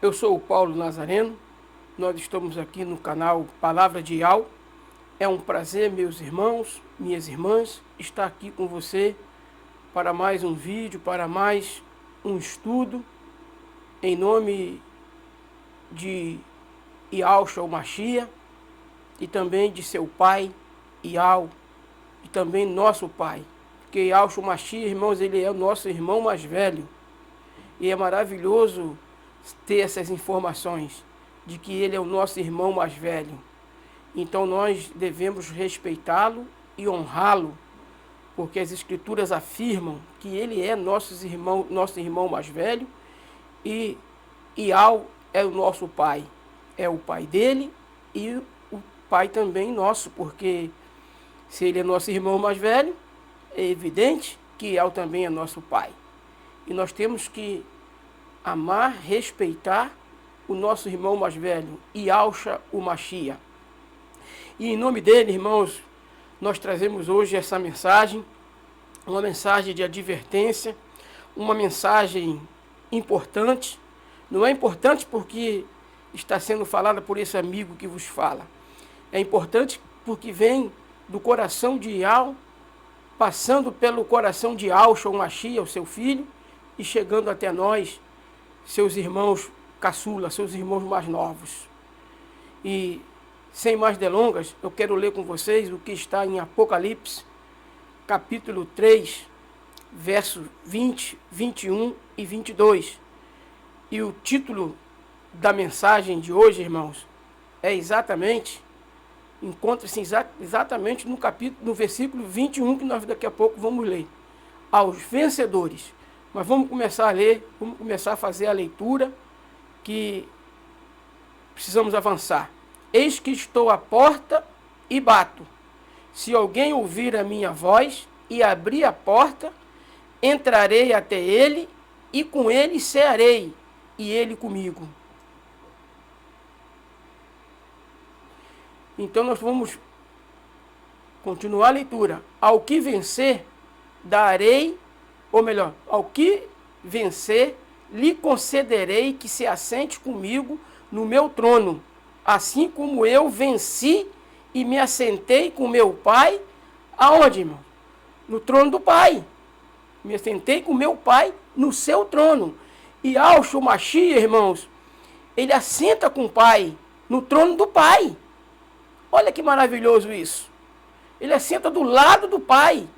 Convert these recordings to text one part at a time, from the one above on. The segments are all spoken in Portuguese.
Eu sou o Paulo Nazareno, nós estamos aqui no canal Palavra de Iau. É um prazer, meus irmãos, minhas irmãs, estar aqui com você para mais um vídeo, para mais um estudo, em nome de Yahushua Mashiach e também de seu pai, Iau, e também nosso pai. Porque Yahushua Mashiach, irmãos, ele é o nosso irmão mais velho. E é maravilhoso ter essas informações de que ele é o nosso irmão mais velho. Então nós devemos respeitá-lo e honrá-lo, porque as escrituras afirmam que ele é nosso irmão mais velho e Iau é o nosso pai. É o pai dele e o pai também nosso, porque se ele é nosso irmão mais velho, é evidente que Iau também é nosso pai. E nós temos que amar, respeitar o nosso irmão mais velho, Yahushua o Mashiach. E em nome dele, irmãos, nós trazemos hoje essa mensagem, uma mensagem de advertência, uma mensagem importante. Não é importante porque está sendo falada por esse amigo que vos fala. É importante porque vem do coração de Iau, passando pelo coração de Yahushua o Mashiach, o seu filho, e chegando até nós, seus irmãos caçula, seus irmãos mais novos. E, sem mais delongas, eu quero ler com vocês o que está em Apocalipse, capítulo 3, versos 20, 21 e 22. E o título da mensagem de hoje, irmãos, é exatamente, encontra-se exatamente no versículo 21, que nós daqui a pouco vamos ler. Aos vencedores. Mas vamos começar a ler, vamos começar a fazer a leitura, que precisamos avançar. Eis que estou à porta e bato. Se alguém ouvir a minha voz e abrir a porta, entrarei até ele e com ele cearei, e ele comigo. Então nós vamos continuar a leitura. Ao que vencer, darei, ou melhor, ao que vencer, lhe concederei que se assente comigo no meu trono, assim como eu venci e me assentei com meu pai. Aonde, irmão? No trono do pai. Me assentei com meu pai no seu trono. E Yahushua Mashiach, irmãos, ele assenta com o pai no trono do pai. Olha que maravilhoso isso. Ele assenta do lado do pai.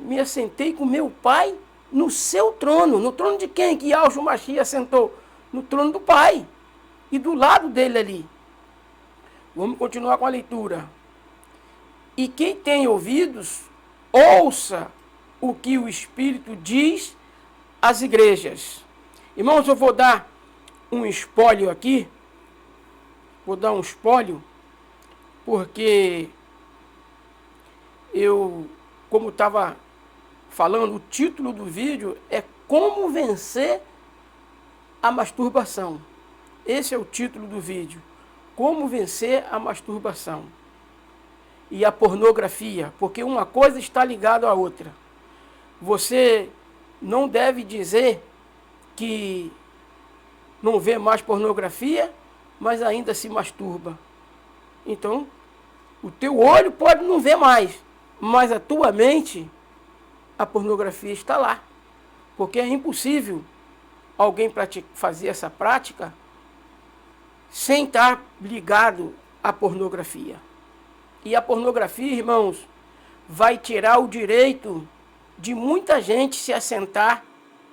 Me assentei com meu pai no seu trono. No trono de quem que Yahushua Mashiach assentou? No trono do pai. E do lado dele ali. Vamos continuar com a leitura. E quem tem ouvidos, ouça o que o Espírito diz às igrejas. Irmãos, eu vou dar um espólio aqui. Vou dar um espólio, porque como estava falando, o título do vídeo é Como Vencer a Masturbação. Esse é o título do vídeo. Como vencer a masturbação e a pornografia, porque uma coisa está ligada à outra. Você não deve dizer que não vê mais pornografia, mas ainda se masturba. Então, o teu olho pode não ver mais, mas a tua mente, a pornografia está lá. Porque é impossível alguém fazer essa prática sem estar ligado à pornografia. E a pornografia, irmãos, vai tirar o direito de muita gente se assentar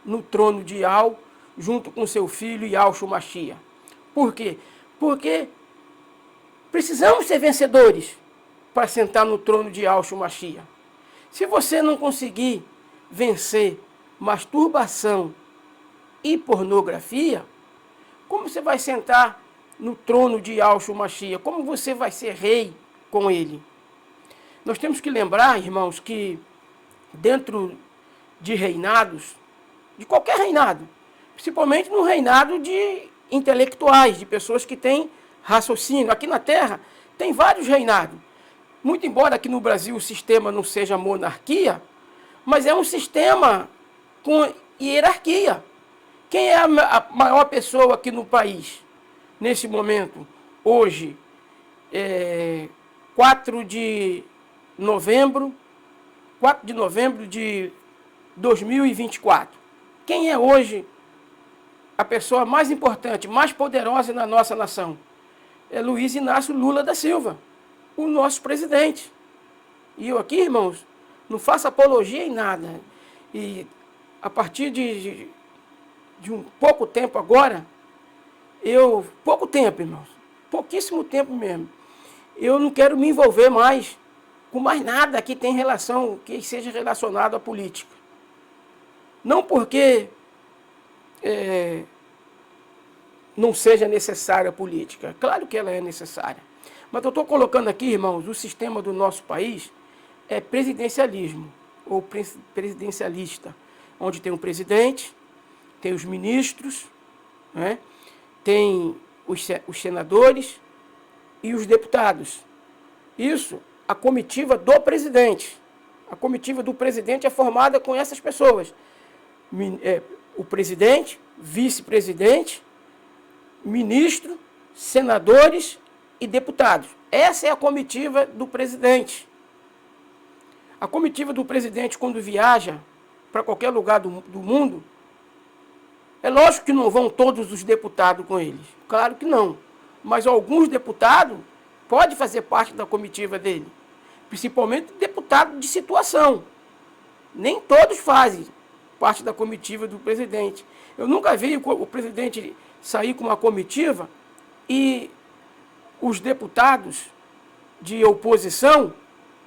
no trono de Iau, junto com seu filho Yahushua Mashiach. Por quê? Porque precisamos ser vencedores para sentar no trono de Yahushua Mashiach. Se você não conseguir vencer masturbação e pornografia, como você vai sentar no trono de Yahushua Mashiach? Como você vai ser rei com ele? Nós temos que lembrar, irmãos, que dentro de reinados, de qualquer reinado, principalmente no reinado de intelectuais, de pessoas que têm raciocínio. Aqui na Terra tem vários reinados. Muito embora aqui no Brasil o sistema não seja monarquia, mas é um sistema com hierarquia. Quem é a maior pessoa aqui no país, nesse momento, hoje, 4 de novembro de 2024? Quem é hoje a pessoa mais importante, mais poderosa na nossa nação? É Luiz Inácio Lula da Silva, o nosso presidente. E eu aqui, irmãos, não faço apologia em nada. E a partir de um pouco tempo agora, pouco tempo, irmãos, pouquíssimo tempo mesmo, eu não quero me envolver mais com mais nada que tenha relação, que seja relacionado à política. Não porque não seja necessária a política. Claro que ela é necessária. Mas eu estou colocando aqui, irmãos, o sistema do nosso país é presidencialismo, ou presidencialista, onde tem o presidente, tem os ministros, né? Tem os senadores e os deputados. Isso, a comitiva do presidente. A comitiva do presidente é formada com essas pessoas. O presidente, vice-presidente, ministro, senadores e deputados. Essa é a comitiva do presidente. A comitiva do presidente, quando viaja para qualquer lugar do mundo, é lógico que não vão todos os deputados com eles. Claro que não. Mas alguns deputados podem fazer parte da comitiva dele. Principalmente deputado de situação. Nem todos fazem parte da comitiva do presidente. Eu nunca vi o presidente sair com uma comitiva e os deputados de oposição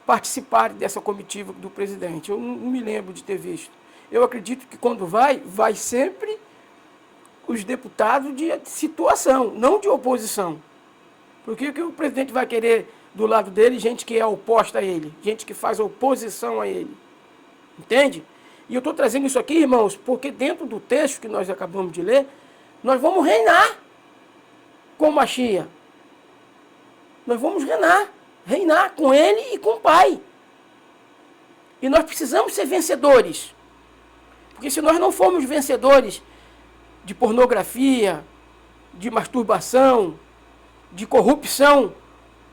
participarem dessa comitiva do presidente. Eu não me lembro de ter visto. Eu acredito que quando vai sempre os deputados de situação, não de oposição. Porque o presidente vai querer do lado dele gente que é oposta a ele, gente que faz oposição a ele. Entende? E eu estou trazendo isso aqui, irmãos, porque dentro do texto que nós acabamos de ler, nós vamos reinar com Machia. Nós vamos reinar com ele e com o Pai. E nós precisamos ser vencedores. Porque se nós não formos vencedores de pornografia, de masturbação, de corrupção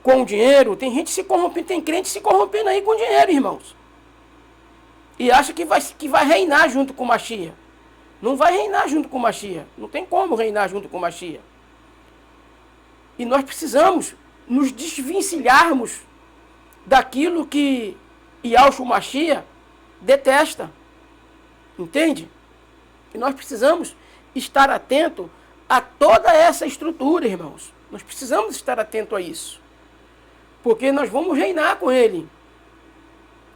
com o dinheiro, tem gente se corrompendo, tem crente se corrompendo aí com dinheiro, irmãos. E acha que vai reinar junto com Machia. Não vai reinar junto com Machia. Não tem como reinar junto com Machia. E nós precisamos nos desvencilharmos daquilo que Yahshua Machia detesta. Entende? E nós precisamos estar atento a toda essa estrutura, irmãos. Nós precisamos estar atento a isso. Porque nós vamos reinar com ele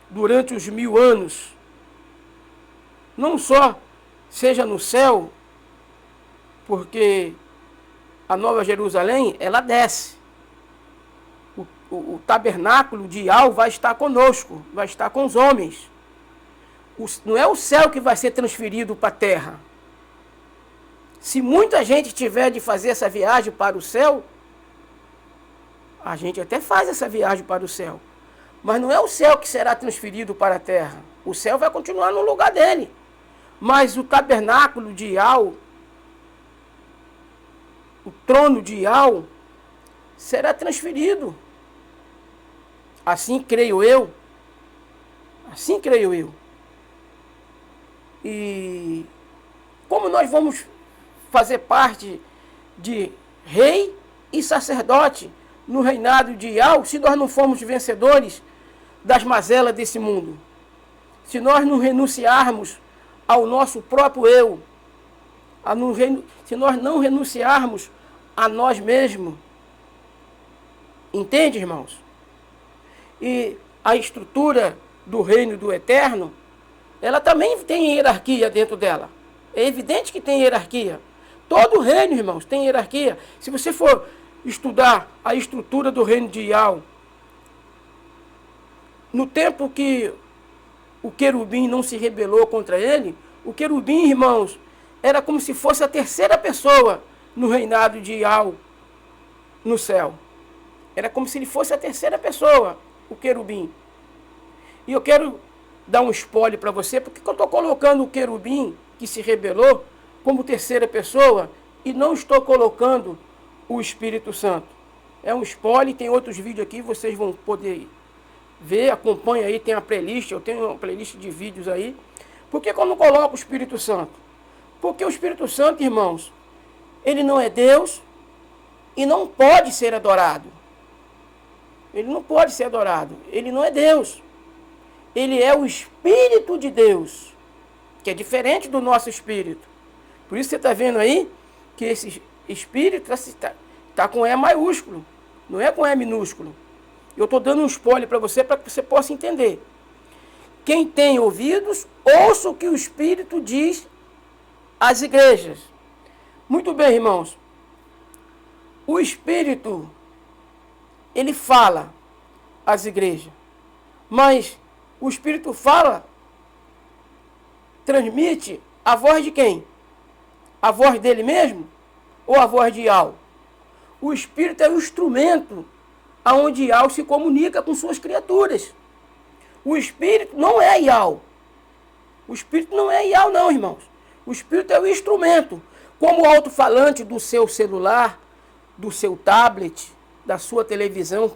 durante os 1000 anos. Não só seja no céu, porque a Nova Jerusalém, ela desce. O tabernáculo de Yahweh vai estar conosco, vai estar com os homens. Não é o céu que vai ser transferido para a terra. Se muita gente tiver de fazer essa viagem para o céu, a gente até faz essa viagem para o céu. Mas não é o céu que será transferido para a terra. O céu vai continuar no lugar dele. Mas o tabernáculo de Yahweh, o trono de Yahweh, será transferido. Assim creio eu. Assim creio eu. E como nós vamos fazer parte de rei e sacerdote no reinado de Yahweh, se nós não formos vencedores das mazelas desse mundo? Se nós não renunciarmos ao nosso próprio eu, se nós não renunciarmos a nós mesmos. Entende, irmãos? E a estrutura do reino do eterno, ela também tem hierarquia dentro dela. É evidente que tem hierarquia. Todo reino, irmãos, tem hierarquia. Se você for estudar a estrutura do reino de Yahweh, no tempo que o querubim não se rebelou contra ele, o querubim, irmãos, era como se fosse a terceira pessoa no reinado de Yahweh no céu. Era como se ele fosse a terceira pessoa, o querubim. E eu quero dar um spoiler para você, porque eu estou colocando o querubim que se rebelou como terceira pessoa e não estou colocando o Espírito Santo. É um spoiler, tem outros vídeos aqui, vocês vão poder ver, acompanha aí, tem a playlist, eu tenho uma playlist de vídeos aí. Por que eu não coloco o Espírito Santo? Porque o Espírito Santo, irmãos, ele não é Deus e não pode ser adorado. Ele não pode ser adorado, ele não é Deus. Ele é o Espírito de Deus, que é diferente do nosso Espírito. Por isso você está vendo aí que esse Espírito está com E maiúsculo, não é com E minúsculo. Eu estou dando um spoiler para que você possa entender. Quem tem ouvidos, ouça o que o Espírito diz às igrejas. Muito bem, irmãos. O Espírito, ele fala às igrejas. Mas o Espírito fala, transmite a voz de quem? A voz dele mesmo? Ou a voz de Yahweh? O Espírito é o instrumento aonde Yahweh se comunica com suas criaturas. O Espírito não é Yahweh. O Espírito não é Yahweh não, irmãos. O Espírito é o instrumento. Como o alto-falante do seu celular, do seu tablet, da sua televisão,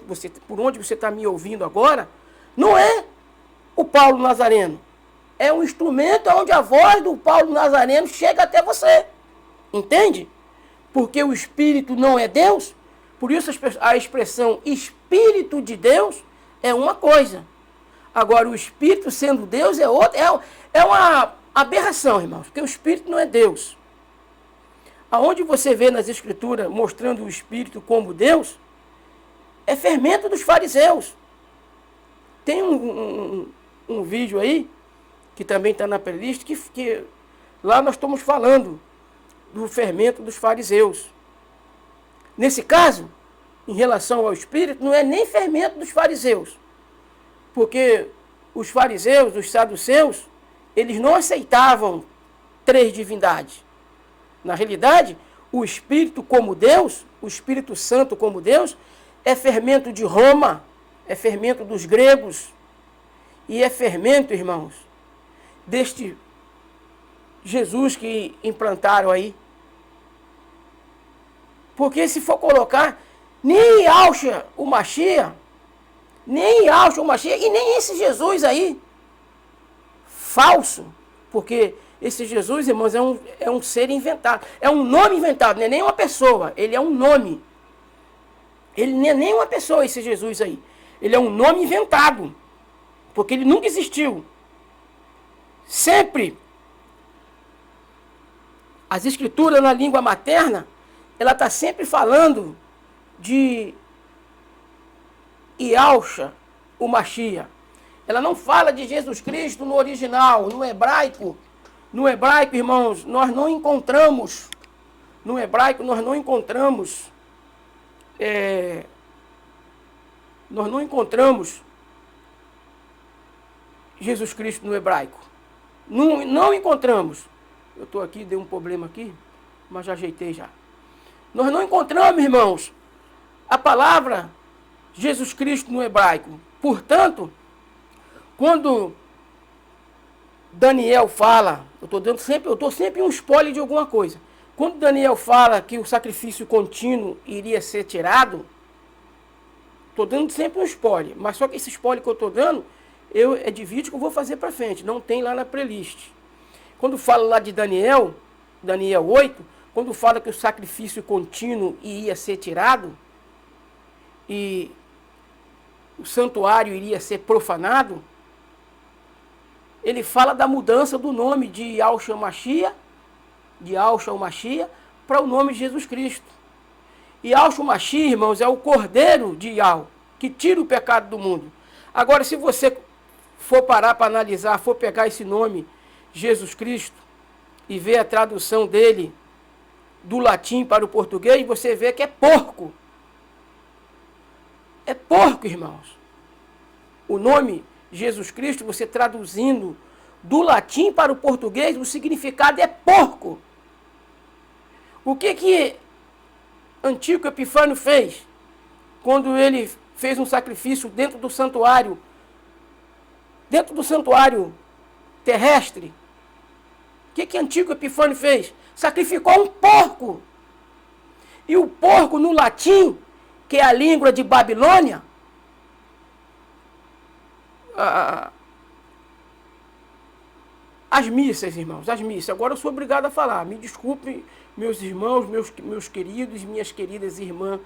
por onde você está me ouvindo agora, não é o Paulo Nazareno. É um instrumento onde a voz do Paulo Nazareno chega até você. Entende? Porque o Espírito não é Deus. Por isso a expressão Espírito de Deus é uma coisa. Agora o Espírito sendo Deus é outra. É uma aberração, irmãos. Porque o Espírito não é Deus. Aonde você vê nas Escrituras mostrando o Espírito como Deus, é fermento dos fariseus. Tem um vídeo aí, que também está na playlist, que lá nós estamos falando do fermento dos fariseus. Nesse caso, em relação ao Espírito, não é nem fermento dos fariseus. Porque os fariseus, os saduceus, eles não aceitavam 3 divindades. Na realidade, o Espírito como Deus, o Espírito Santo como Deus, é fermento de Roma, é fermento dos gregos, e é fermento, irmãos, deste Jesus que implantaram aí. Porque se for colocar, nem Yahshua o Mashiach, e nem esse Jesus aí, falso, porque esse Jesus, irmãos, é um ser inventado, é um nome inventado, não é nem uma pessoa, ele é um nome. Ele não é nem uma pessoa, esse Jesus aí. Ele é um nome inventado, porque ele nunca existiu. Sempre, as escrituras na língua materna, ela está sempre falando de Yahshua, o Mashiach. Ela não fala de Jesus Cristo no original, no hebraico. No hebraico, irmãos, nós não encontramos, Jesus Cristo no hebraico. Não encontramos. Eu estou aqui, deu um problema aqui, mas já ajeitei já. Nós não encontramos, irmãos, a palavra Jesus Cristo no hebraico. Portanto, quando Daniel fala, eu estou sempre um spoiler de alguma coisa. Quando Daniel fala que o sacrifício contínuo iria ser tirado, estou dando sempre um spoiler, mas só que esse spoiler que eu estou dando, é de vídeo que eu vou fazer para frente, não tem lá na playlist. Quando fala lá de Daniel 8, quando fala que o sacrifício contínuo ia ser tirado, e o santuário iria ser profanado, ele fala da mudança do nome de Yahshua Mashiach, para o nome de Jesus Cristo. E Yahshua Mashiach, irmãos, é o Cordeiro de Yahweh, que tira o pecado do mundo. Agora, se você for parar para analisar, for pegar esse nome, Jesus Cristo, e ver a tradução dele do latim para o português, você vê que é porco. É porco, irmãos. O nome Jesus Cristo, você traduzindo do latim para o português, o significado é porco. O que Antíoco Epifânio fez quando ele fez um sacrifício dentro do santuário terrestre? O que Antíoco Epifânio fez? Sacrificou um porco. E o porco no latim, que é a língua de Babilônia, as missas, irmãos, as missas. Agora eu sou obrigado a falar. Me desculpem, meus irmãos, meus queridos, minhas queridas irmãs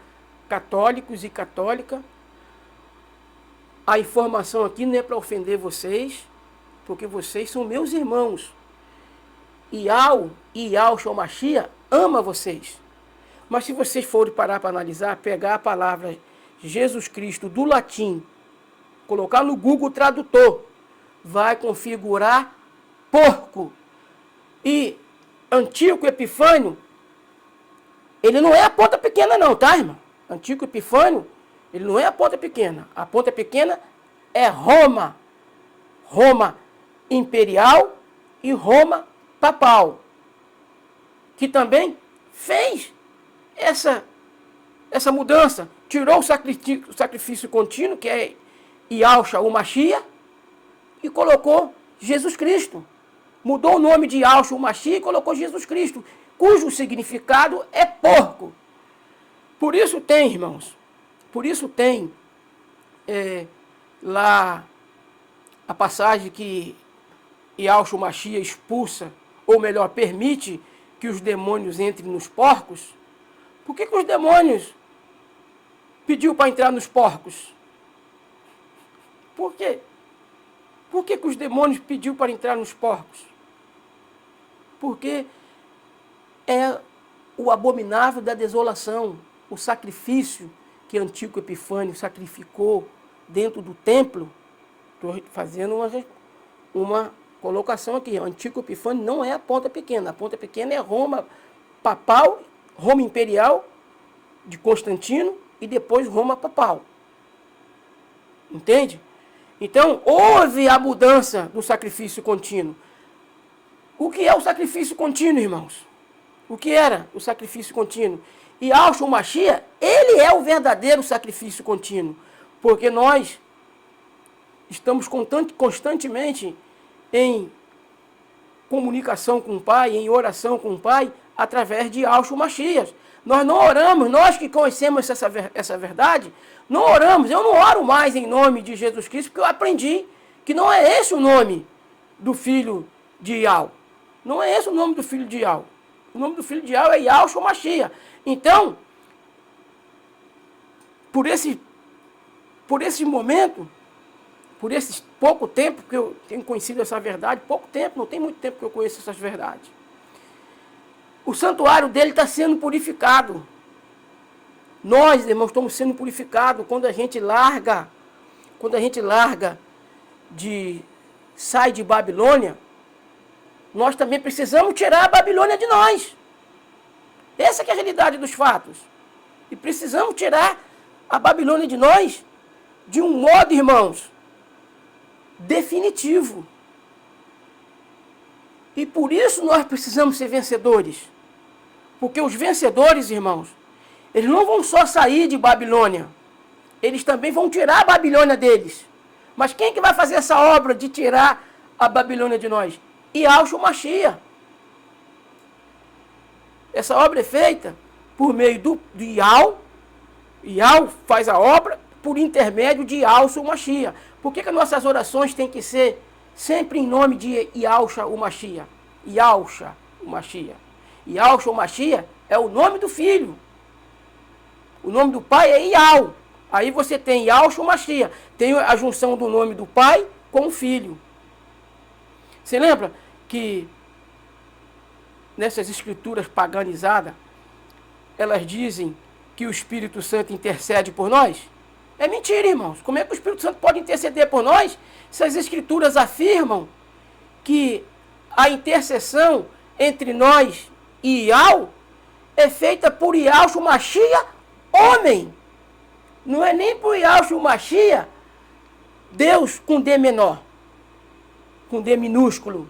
católicos e católicas. A informação aqui não é para ofender vocês, porque vocês são meus irmãos. E Yahushua Mashiach ama vocês. Mas se vocês forem parar para analisar, pegar a palavra Jesus Cristo do latim, colocar no Google Tradutor, vai configurar porco. E Antíoco Epifânio, ele não é a ponta pequena não, tá, irmão? Antíoco Epifânio, ele não é a ponta pequena. A ponta pequena é Roma. Roma imperial e Roma papal. Que também fez essa mudança. Tirou o sacrifício contínuo, que é Yahushua o Mashiach, e colocou Jesus Cristo. Mudou o nome de Yahushua o Mashiach e colocou Jesus Cristo, cujo significado é porco. Por isso tem, irmãos, lá a passagem que Yahushua o Mashiach expulsa, ou melhor, permite que os demônios entrem nos porcos. Por que os demônios pediu para entrar nos porcos? Por quê? Por que os demônios pediu para entrar nos porcos? Porque é o abominável da desolação, o sacrifício que Antíoco Epifânio sacrificou dentro do templo. Estou fazendo uma colocação aqui. Antíoco Epifânio não é a ponta pequena. A ponta pequena é Roma papal, Roma imperial de Constantino e depois Roma papal. Entende? Então, houve a mudança do sacrifício contínuo. O que é o sacrifício contínuo, irmãos? O que era o sacrifício contínuo? E Yahushua Mashiach, ele é o verdadeiro sacrifício contínuo. Porque nós estamos constantemente em comunicação com o Pai, em oração com o Pai, através de Yahushua Mashiach. Nós não oramos, nós que conhecemos essa verdade, não oramos. Eu não oro mais em nome de Jesus Cristo, porque eu aprendi que não é esse o nome do filho de Yahweh. Não é esse o nome do filho de Yahweh. O nome do filho de Yahweh é Yahushua Mashiach. Então, por esse momento, por esse pouco tempo que eu tenho conhecido essa verdade, pouco tempo, não tem muito tempo que eu conheço essas verdades, o santuário dele está sendo purificado. Nós, irmãos, estamos sendo purificados quando a gente larga, sai de Babilônia. Nós também precisamos tirar a Babilônia de nós. Essa que é a realidade dos fatos. E precisamos tirar a Babilônia de nós de um modo, irmãos, definitivo. E por isso nós precisamos ser vencedores. Porque os vencedores, irmãos, eles não vão só sair de Babilônia. Eles também vão tirar a Babilônia deles. Mas quem que vai fazer essa obra de tirar a Babilônia de nós? Yahushua Mashiach. Essa obra é feita por meio do Yahu. Yahu faz a obra por intermédio de Yahushua Mashiach. Por que nossas orações têm que ser sempre em nome de Yahushua Mashiach? Yahushua Mashiach. Yahushua Mashiach é o nome do filho. O nome do pai é Yahu. Aí você tem Yahushua Mashiach. Tem a junção do nome do pai com o filho. Você lembra que nessas escrituras paganizadas, elas dizem que o Espírito Santo intercede por nós? É mentira, irmãos. Como é que o Espírito Santo pode interceder por nós se as escrituras afirmam que a intercessão entre nós e Yahu é feita por Yahushua Mashiach, homem? Não é nem por Yahushua Mashiach, Deus com D menor, com D minúsculo.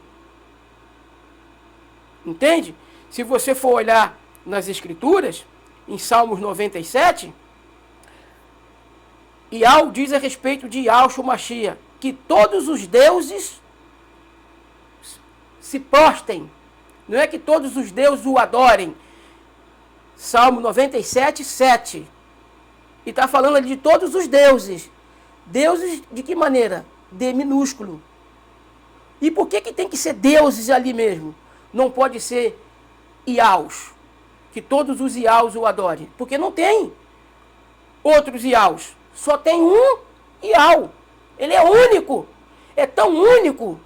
Entende? Se você for olhar nas escrituras, em Salmos 97, Yahu diz a respeito de Yahushua Mashiach que todos os deuses se prostem Não é que todos os deuses o adorem. Salmo 97, 7. E está falando ali de todos os deuses. Deuses de que maneira? D minúsculo. E por que tem que ser deuses ali mesmo? Não pode ser Iaus, que todos os Iaus o adorem. Porque não tem outros Iaus. Só tem um Iau. Ele é único. É tão único,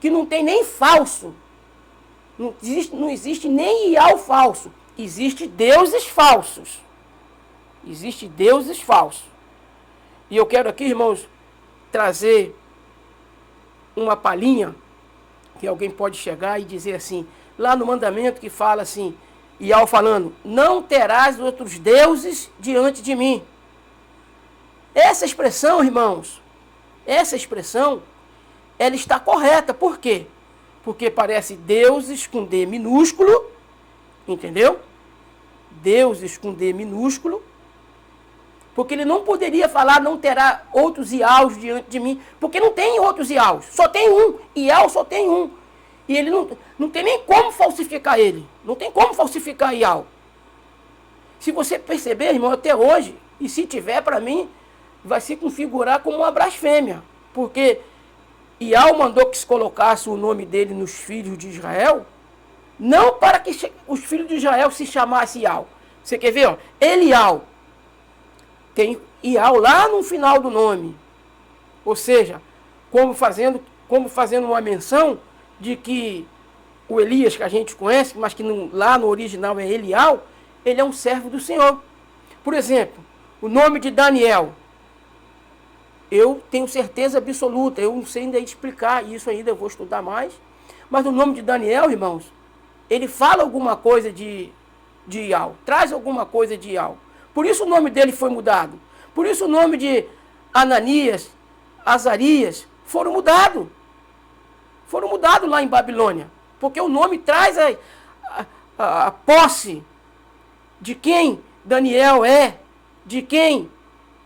que não tem nem falso. Não existe nem Iau falso. Existe deuses falsos. Existe deuses falsos. E eu quero aqui, irmãos, trazer uma palhinha, que alguém pode chegar e dizer assim, lá no mandamento que fala assim, Iau falando, não terás outros deuses diante de mim. Essa expressão, irmãos, ela está correta. Por quê? Porque parece deuses com D minúsculo, entendeu? Deuses com D minúsculo, porque ele não poderia falar, não terá outros Iaus diante de mim, porque não tem outros Iaus, só tem um, Iau só tem um. E ele não tem nem como falsificar ele, não tem como falsificar Iau. Se você perceber, irmão, até hoje, e se tiver para mim, vai se configurar como uma blasfêmia, porque Iau mandou que se colocasse o nome dele nos filhos de Israel, não para que os filhos de Israel se chamassem Iau. Você quer ver? Ó? Elial. Tem Iau lá no final do nome. Ou seja, como fazendo uma menção de que o Elias, que a gente conhece, mas que lá no original é Elial, ele é um servo do Senhor. Por exemplo, o nome de Daniel. Eu tenho certeza absoluta, eu não sei ainda explicar isso ainda, eu vou estudar mais. Mas o nome de Daniel, irmãos, ele fala alguma coisa de Iau, traz alguma coisa de Iau. Por isso o nome dele foi mudado. Por isso o nome de Ananias, Azarias, foram mudados. Foram mudados lá em Babilônia. Porque o nome traz a posse de quem Daniel é, de quem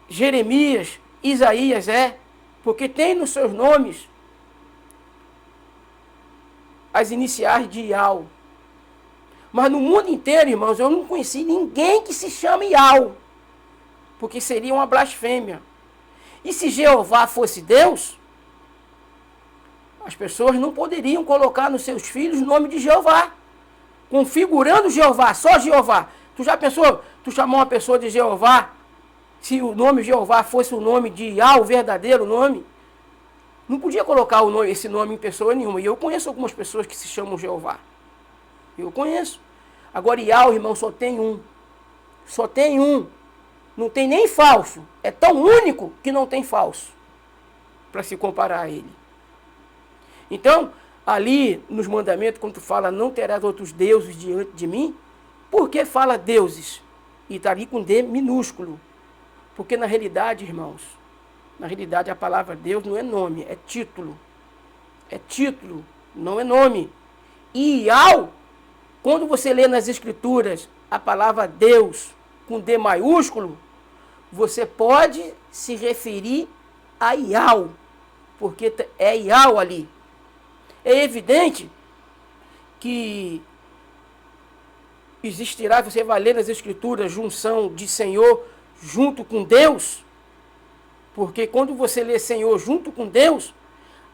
Jeremias, Isaías é, porque tem nos seus nomes as iniciais de Iau. Mas no mundo inteiro, irmãos, eu não conheci ninguém que se chame Iau, porque seria uma blasfêmia. E se Jeová fosse Deus, as pessoas não poderiam colocar nos seus filhos o nome de Jeová, configurando Jeová, só Jeová. Tu já pensou, tu chamou uma pessoa de Jeová, se o nome Jeová fosse o nome de Iau, o verdadeiro nome? Não podia colocar esse nome em pessoa nenhuma. E eu conheço algumas pessoas que se chamam Jeová. Eu conheço. Agora Iau, irmão, só tem um. Só tem um. Não tem nem falso. É tão único que não tem falso para se comparar a ele. Então, ali nos mandamentos, quando tu fala não terás outros deuses diante de mim, por que fala deuses? E está ali com D minúsculo. Porque na realidade, irmãos, na realidade a palavra Deus não é nome, é título. É título, não é nome. E Iau, quando você lê nas Escrituras a palavra Deus com D maiúsculo, você pode se referir a Iau, porque é Iau ali. É evidente que existirá, você vai ler nas Escrituras, junção de Senhor junto com Deus, porque quando você lê Senhor junto com Deus,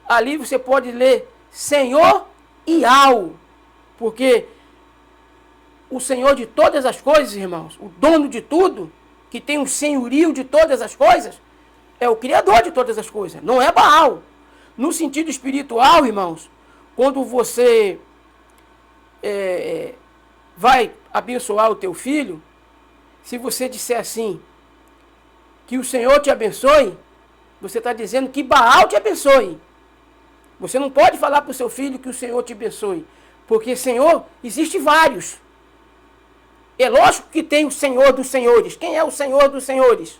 ali você pode ler Senhor Iau, porque o Senhor de todas as coisas, irmãos, o dono de tudo, que tem um senhorio de todas as coisas, é o Criador de todas as coisas, não é Baal. No sentido espiritual, irmãos, quando você vai abençoar o teu filho, se você disser assim, que o Senhor te abençoe, você está dizendo que Baal te abençoe. Você não pode falar para o seu filho que o Senhor te abençoe, porque Senhor, existe vários. É lógico que tem o Senhor dos senhores. Quem é o Senhor dos senhores?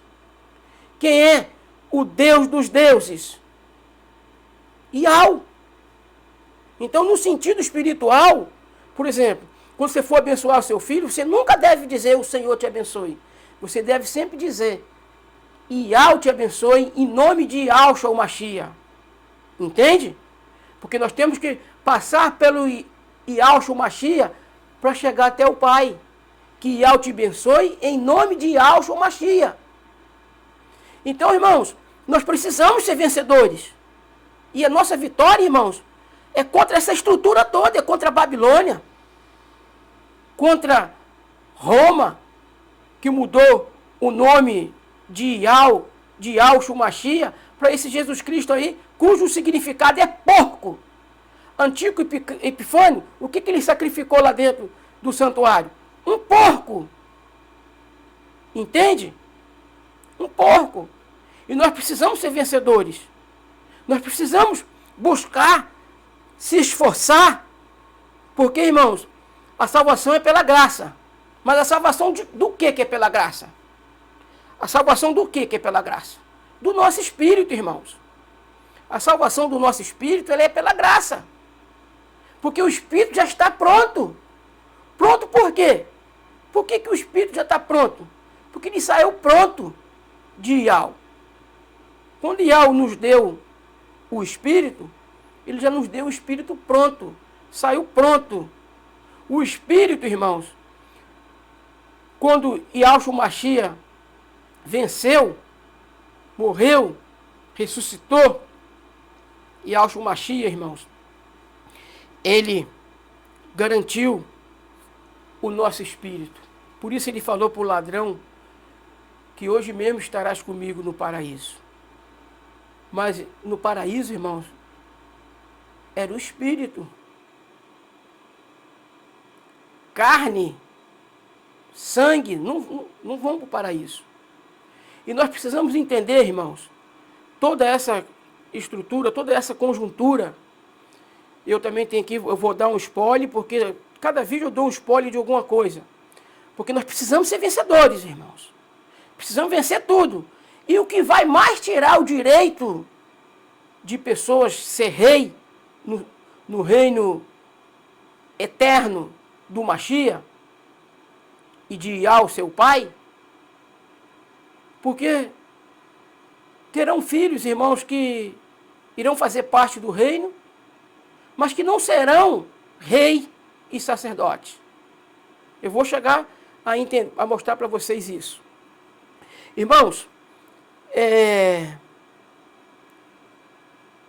Quem é o Deus dos deuses? Iau. Então, no sentido espiritual, por exemplo, quando você for abençoar o seu filho, você nunca deve dizer o Senhor te abençoe. Você deve sempre dizer Iau te abençoe em nome de Yahshua o Mashiach. Entende? Porque nós temos que passar pelo Yahshua Mashiach para chegar até o Pai. Que Yahweh te abençoe em nome de Yahshua Mashiach. Então, irmãos, nós precisamos ser vencedores. E a nossa vitória, irmãos, é contra essa estrutura toda, é contra a Babilônia, contra Roma, que mudou o nome de Yahshua Mashiach para esse Jesus Cristo aí, cujo significado é porco. Antigo Epifânio, o que ele sacrificou lá dentro do santuário? Um porco. Entende? Um porco. E nós precisamos ser vencedores. Nós precisamos buscar, se esforçar, porque, irmãos, a salvação é pela graça. Mas a salvação do que é pela graça? A salvação do que é pela graça? Do nosso espírito, irmãos. A salvação do nosso espírito, ela é pela graça. Porque o espírito já está pronto. Pronto por quê? Por que o espírito já está pronto? Porque ele saiu pronto de Yahweh. Quando Yahweh nos deu o espírito, ele já nos deu o espírito pronto. Saiu pronto. O espírito, irmãos, quando Yahshua Mashiach venceu, morreu, ressuscitou, Yahshua Mashiach, irmãos, ele garantiu o nosso espírito. Por isso ele falou para o ladrão que hoje mesmo estarás comigo no paraíso. Mas no paraíso, irmãos, era o espírito. Carne, sangue, não vão para o paraíso. E nós precisamos entender, irmãos, toda essa estrutura, toda essa conjuntura. Eu também tenho aqui, eu vou dar um spoiler, porque cada vídeo eu dou um spoiler de alguma coisa. Porque nós precisamos ser vencedores, irmãos. Precisamos vencer tudo. E o que vai mais tirar o direito de pessoas ser rei no reino eterno do Mashiach e de Yahweh, seu pai, porque terão filhos, irmãos, que irão fazer parte do reino, mas que não serão rei e sacerdote. Eu vou chegar a mostrar para vocês isso. Irmãos,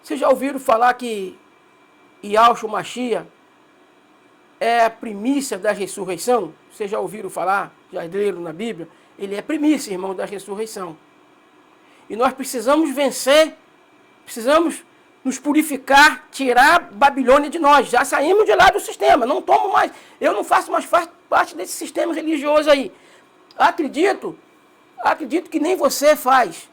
vocês já ouviram falar que Yahshua Mashiach é a primícia da ressurreição? Vocês já ouviram falar? Já leram na Bíblia? Ele é primícia, irmão, da ressurreição. E nós precisamos vencer, precisamos nos purificar, tirar a Babilônia de nós. Já saímos de lá do sistema, não tomo mais, eu não faço mais parte desse sistema religioso aí. Acredito que nem você faz,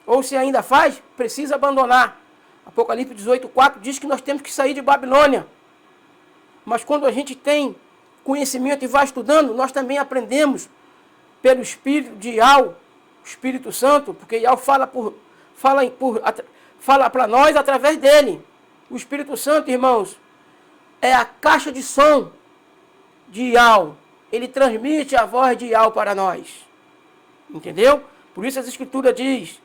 ou se ainda faz, precisa abandonar. Apocalipse 18:4 diz que nós temos que sair de Babilônia. Mas quando a gente tem conhecimento e vai estudando, nós também aprendemos pelo Espírito de Yahweh, Espírito Santo, porque Yahweh fala para nós através dele. O Espírito Santo, irmãos, é a caixa de som de Yahweh. Ele transmite a voz de Yahweh para nós. Entendeu? Por isso as Escrituras diz: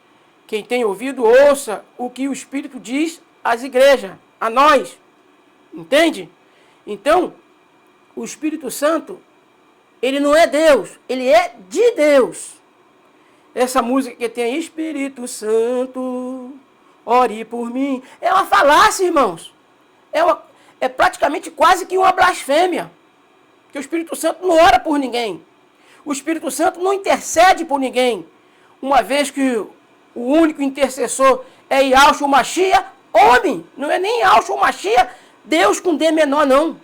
quem tem ouvido, ouça o que o Espírito diz às igrejas, a nós. Entende? Então, o Espírito Santo, ele não é Deus, ele é de Deus. Essa música que tem aí, Espírito Santo, ore por mim, é uma falácia, irmãos. É praticamente quase que uma blasfêmia. Porque o Espírito Santo não ora por ninguém. O Espírito Santo não intercede por ninguém. Uma vez que o único intercessor é Yahshua Mashiach, homem, não é nem Yahshua Mashiach, Deus com D menor, não.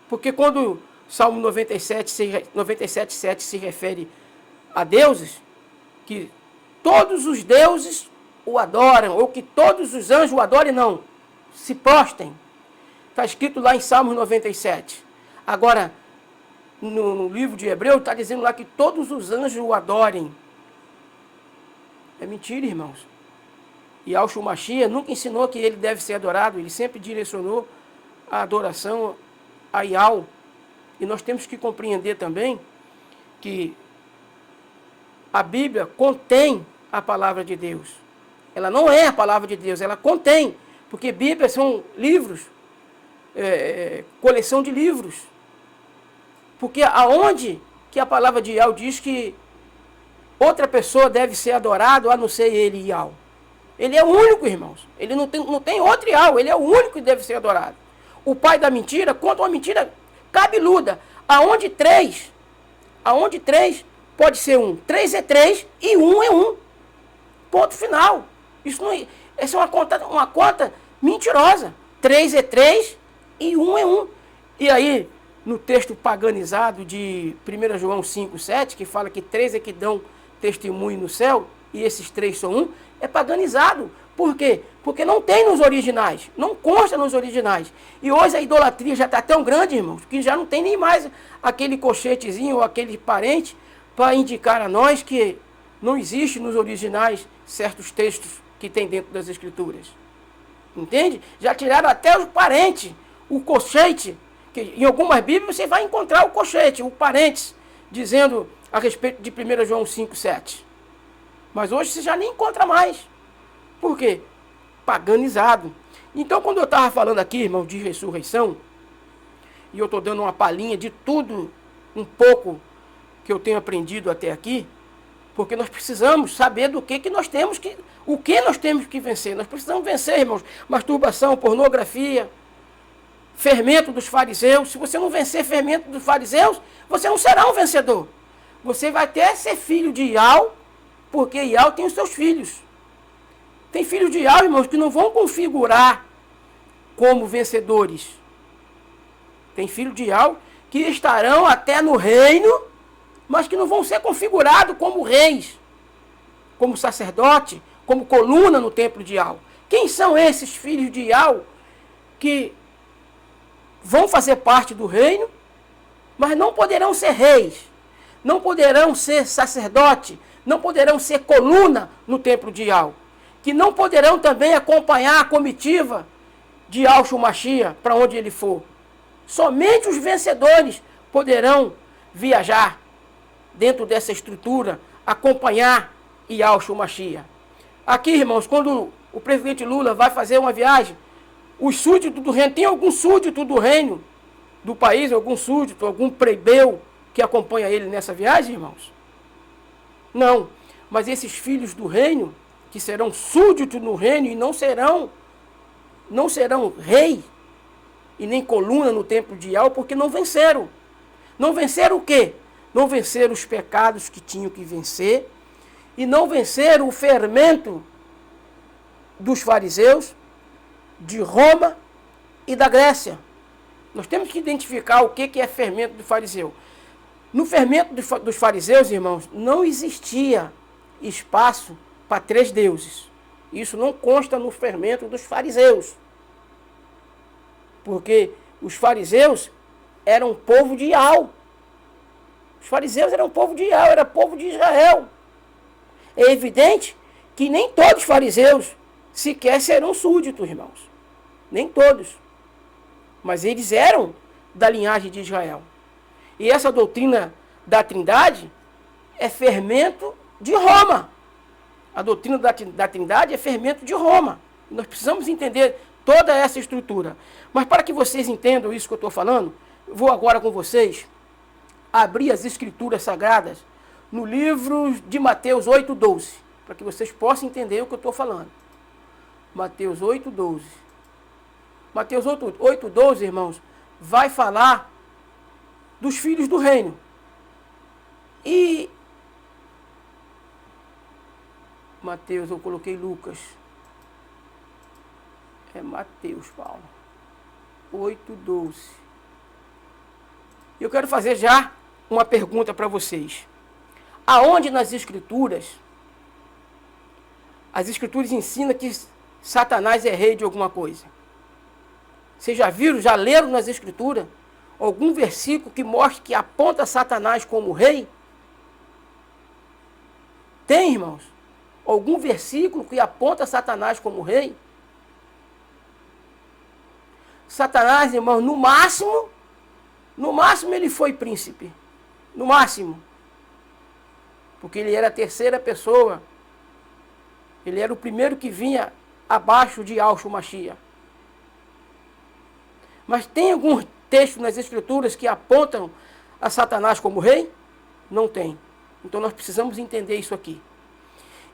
Porque quando Salmo 97:7 se refere a deuses, que todos os deuses o adoram, ou que todos os anjos o adorem, não, se prostem. Está escrito lá em Salmo 97. Agora, no livro de Hebreu, está dizendo lá que todos os anjos o adorem. É mentira, irmãos. E Yahshua Mashiach nunca ensinou que ele deve ser adorado, ele sempre direcionou a adoração a Yahweh. E nós temos que compreender também que a Bíblia contém a palavra de Deus. Ela não é a palavra de Deus, ela contém. Porque Bíblia são livros, coleção de livros. Porque aonde que a palavra de Yahweh diz que outra pessoa deve ser adorado a não ser ele, Yahweh? Ele é o único, irmãos. Ele não tem outro Yahweh, ele é o único que deve ser adorado. O pai da mentira conta uma mentira cabeluda. Aonde três pode ser um. 3 é 3 e 1 é 1. Ponto final. Essa é uma conta mentirosa. 3 é 3 e 1 é 1. E aí, no texto paganizado de 1 João 5,7, que fala que 3 é que dão testemunho no céu, e esses 3 são 1, é paganizado. Por quê? Porque não tem nos originais, não consta nos originais. E hoje a idolatria já está tão grande, irmãos, que já não tem nem mais aquele cochetezinho ou aquele parente para indicar a nós que não existe nos originais certos textos que tem dentro das Escrituras. Entende? Já tiraram até os parentes, o cochete, que em algumas Bíblias você vai encontrar o cochete, o parentes, dizendo a respeito de 1 João 5,7. Mas hoje você já nem encontra mais. Por quê? Paganizado. Então, quando eu estava falando aqui, irmão, de ressurreição, e eu estou dando uma palhinha de tudo, um pouco, que eu tenho aprendido até aqui, porque nós precisamos saber do que nós temos que... O que nós temos que vencer? Nós precisamos vencer, irmãos, masturbação, pornografia, fermento dos fariseus. Se você não vencer fermento dos fariseus, você não será um vencedor. Você vai até ser filho de Yahweh, porque Yahweh tem os seus filhos. Tem filhos de Yahweh, irmãos, que não vão configurar como vencedores. Tem filhos de Yahweh que estarão até no reino, mas que não vão ser configurados como reis, como sacerdote, como coluna no templo de Yahweh. Quem são esses filhos de Yahweh que vão fazer parte do reino, mas não poderão ser reis, não poderão ser sacerdote, não poderão ser coluna no templo de Yahweh, que não poderão também acompanhar a comitiva de Yahshua Mashiach para onde ele for. Somente os vencedores poderão viajar dentro dessa estrutura, acompanhar Yahshua Mashiach. Aqui, irmãos, quando o presidente Lula vai fazer uma viagem, os súditos do reino, tem algum súdito do reino do país, algum súdito, algum plebeu que acompanha ele nessa viagem, irmãos? Não, mas esses filhos do reino, que serão súditos no reino e não serão rei e nem coluna no templo de Yahweh, porque não venceram. Não venceram o quê? Não venceram os pecados que tinham que vencer e não venceram o fermento dos fariseus, de Roma e da Grécia. Nós temos que identificar o que é fermento do fariseu. No fermento dos fariseus, irmãos, não existia espaço para 3 deuses. Isso não consta no fermento dos fariseus. Porque os fariseus eram povo de Yahweh. Os fariseus eram povo de Yahweh, era povo de Israel. É evidente que nem todos os fariseus sequer serão súditos, irmãos. Nem todos. Mas eles eram da linhagem de Israel. E essa doutrina da Trindade é fermento de Roma. A doutrina da Trindade é fermento de Roma. Nós precisamos entender toda essa estrutura. Mas para que vocês entendam isso que eu estou falando, eu vou agora com vocês abrir as Escrituras Sagradas no livro de Mateus 8,12, para que vocês possam entender o que eu estou falando. Mateus 8,12. Mateus 8,12, irmãos, vai falar dos filhos do reino. E Mateus, eu coloquei Lucas. É Mateus, Paulo. 8,12. Eu quero fazer já uma pergunta para vocês. Aonde nas Escrituras, as Escrituras ensinam que Satanás é rei de alguma coisa? Vocês já viram, já leram nas Escrituras algum versículo que mostre que aponta Satanás como rei? Tem, irmãos? Algum versículo que aponta Satanás como rei? Satanás, irmãos, no máximo ele foi príncipe. No máximo. Porque ele era a terceira pessoa. Ele era o primeiro que vinha abaixo de Yahshua Mashiach. Mas tem algum texto nas Escrituras que apontam a Satanás como rei? Não tem. Então nós precisamos entender isso aqui.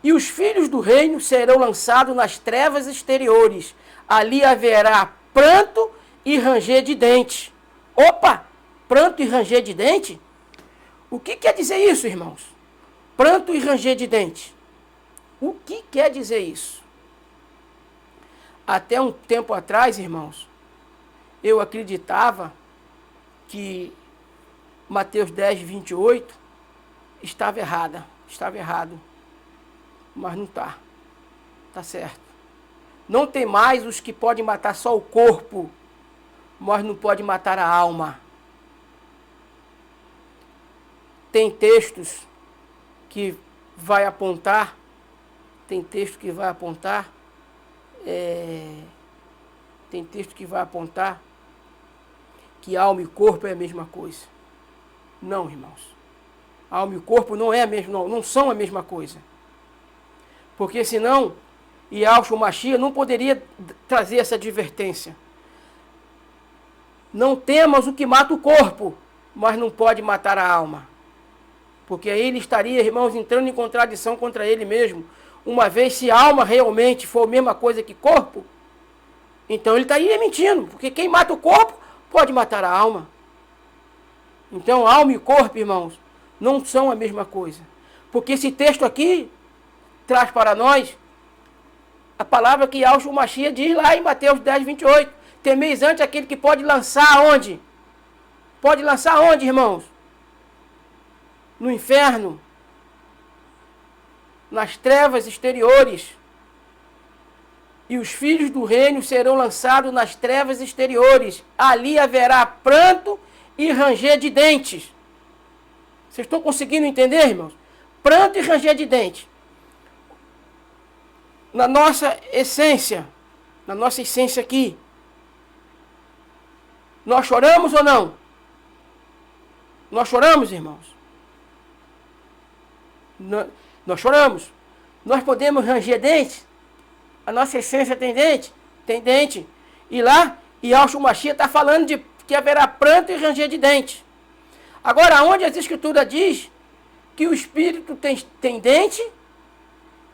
E os filhos do reino serão lançados nas trevas exteriores. Ali haverá pranto e ranger de dente. Opa! Pranto e ranger de dente? O que quer dizer isso, irmãos? Pranto e ranger de dente. O que quer dizer isso? Até um tempo atrás, irmãos, eu acreditava que Mateus 10, 28 estava errada. Estava errado. Mas não está. Está certo. Não tem mais os que podem matar só o corpo, mas não pode matar a alma. Tem textos que vai apontar, tem texto que vai apontar, que alma e corpo é a mesma coisa. Não, irmãos. Alma e corpo não é a mesma, não são a mesma coisa. Porque senão, Yahshua Mashiach não poderia trazer essa advertência. Não temas o que mata o corpo, mas não pode matar a alma. Porque aí ele estaria, irmãos, entrando em contradição contra ele mesmo. Uma vez, se a alma realmente for a mesma coisa que corpo, então ele estaria mentindo. Porque quem mata o corpo, pode matar a alma. Então, alma e corpo, irmãos, não são a mesma coisa. Porque esse texto aqui traz para nós a palavra que Yahshua Mashiach diz lá em Mateus 10, 28. Temeis antes aquele que pode lançar onde? Pode lançar onde, irmãos? No inferno. Nas trevas exteriores. E os filhos do reino serão lançados nas trevas exteriores. Ali haverá pranto e ranger de dentes. Vocês estão conseguindo entender, irmãos? Pranto e ranger de dentes. Na nossa essência aqui, nós choramos ou não? Nós choramos, irmãos? Nós choramos. Nós podemos ranger dentes? A nossa essência tem dente? Tem dente. E lá, Yahshua Mashiach está falando de que haverá pranto e ranger de dente. Agora, onde as Escrituras diz que o Espírito tem dente,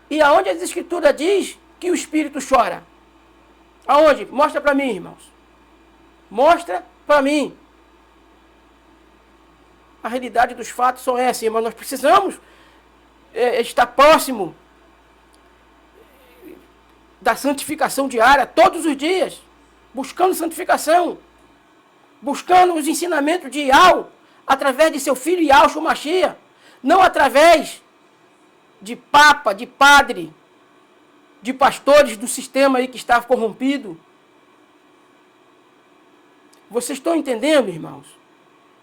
e aonde as Escrituras diz que o Espírito chora? Aonde? Mostra para mim, irmãos. Mostra para mim. A realidade dos fatos são essas, irmãos. Nós precisamos estar próximo da santificação diária, todos os dias. Buscando santificação. Buscando os ensinamentos de Yahweh, através de seu filho Yahshua Mashiach. Não através de papa, de padre, de pastores do sistema aí que estava corrompido. Vocês estão entendendo, irmãos?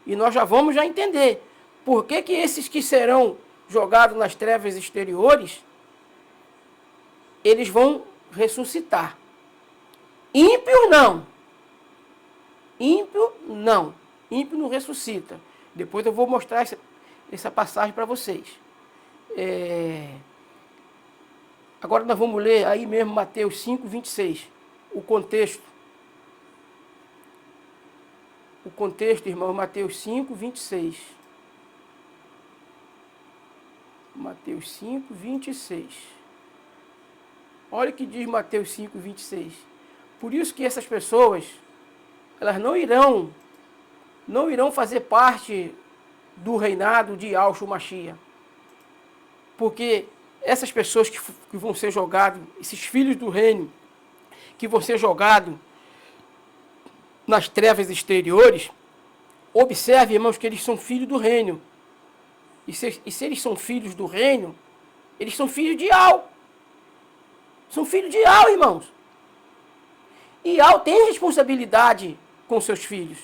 E nós já vamos entender. Por que esses que serão jogados nas trevas exteriores, eles vão ressuscitar? Ímpio não. Ímpio não. Ímpio não ressuscita. Depois eu vou mostrar essa passagem para vocês. Agora nós vamos ler aí mesmo Mateus 5, 26. O contexto. O contexto, irmão, Mateus 5, 26. Mateus 5, 26. Olha o que diz Mateus 5, 26. Por isso que essas pessoas, elas não irão fazer parte do reinado de Yahshua Mashiach. Porque essas pessoas que vão ser jogados, esses filhos do reino, que vão ser jogados nas trevas exteriores, observe, irmãos, que eles são filhos do reino. E se eles são filhos do reino, eles são filhos de Yahweh. São filhos de Yahweh, irmãos. E Yahweh tem responsabilidade com seus filhos.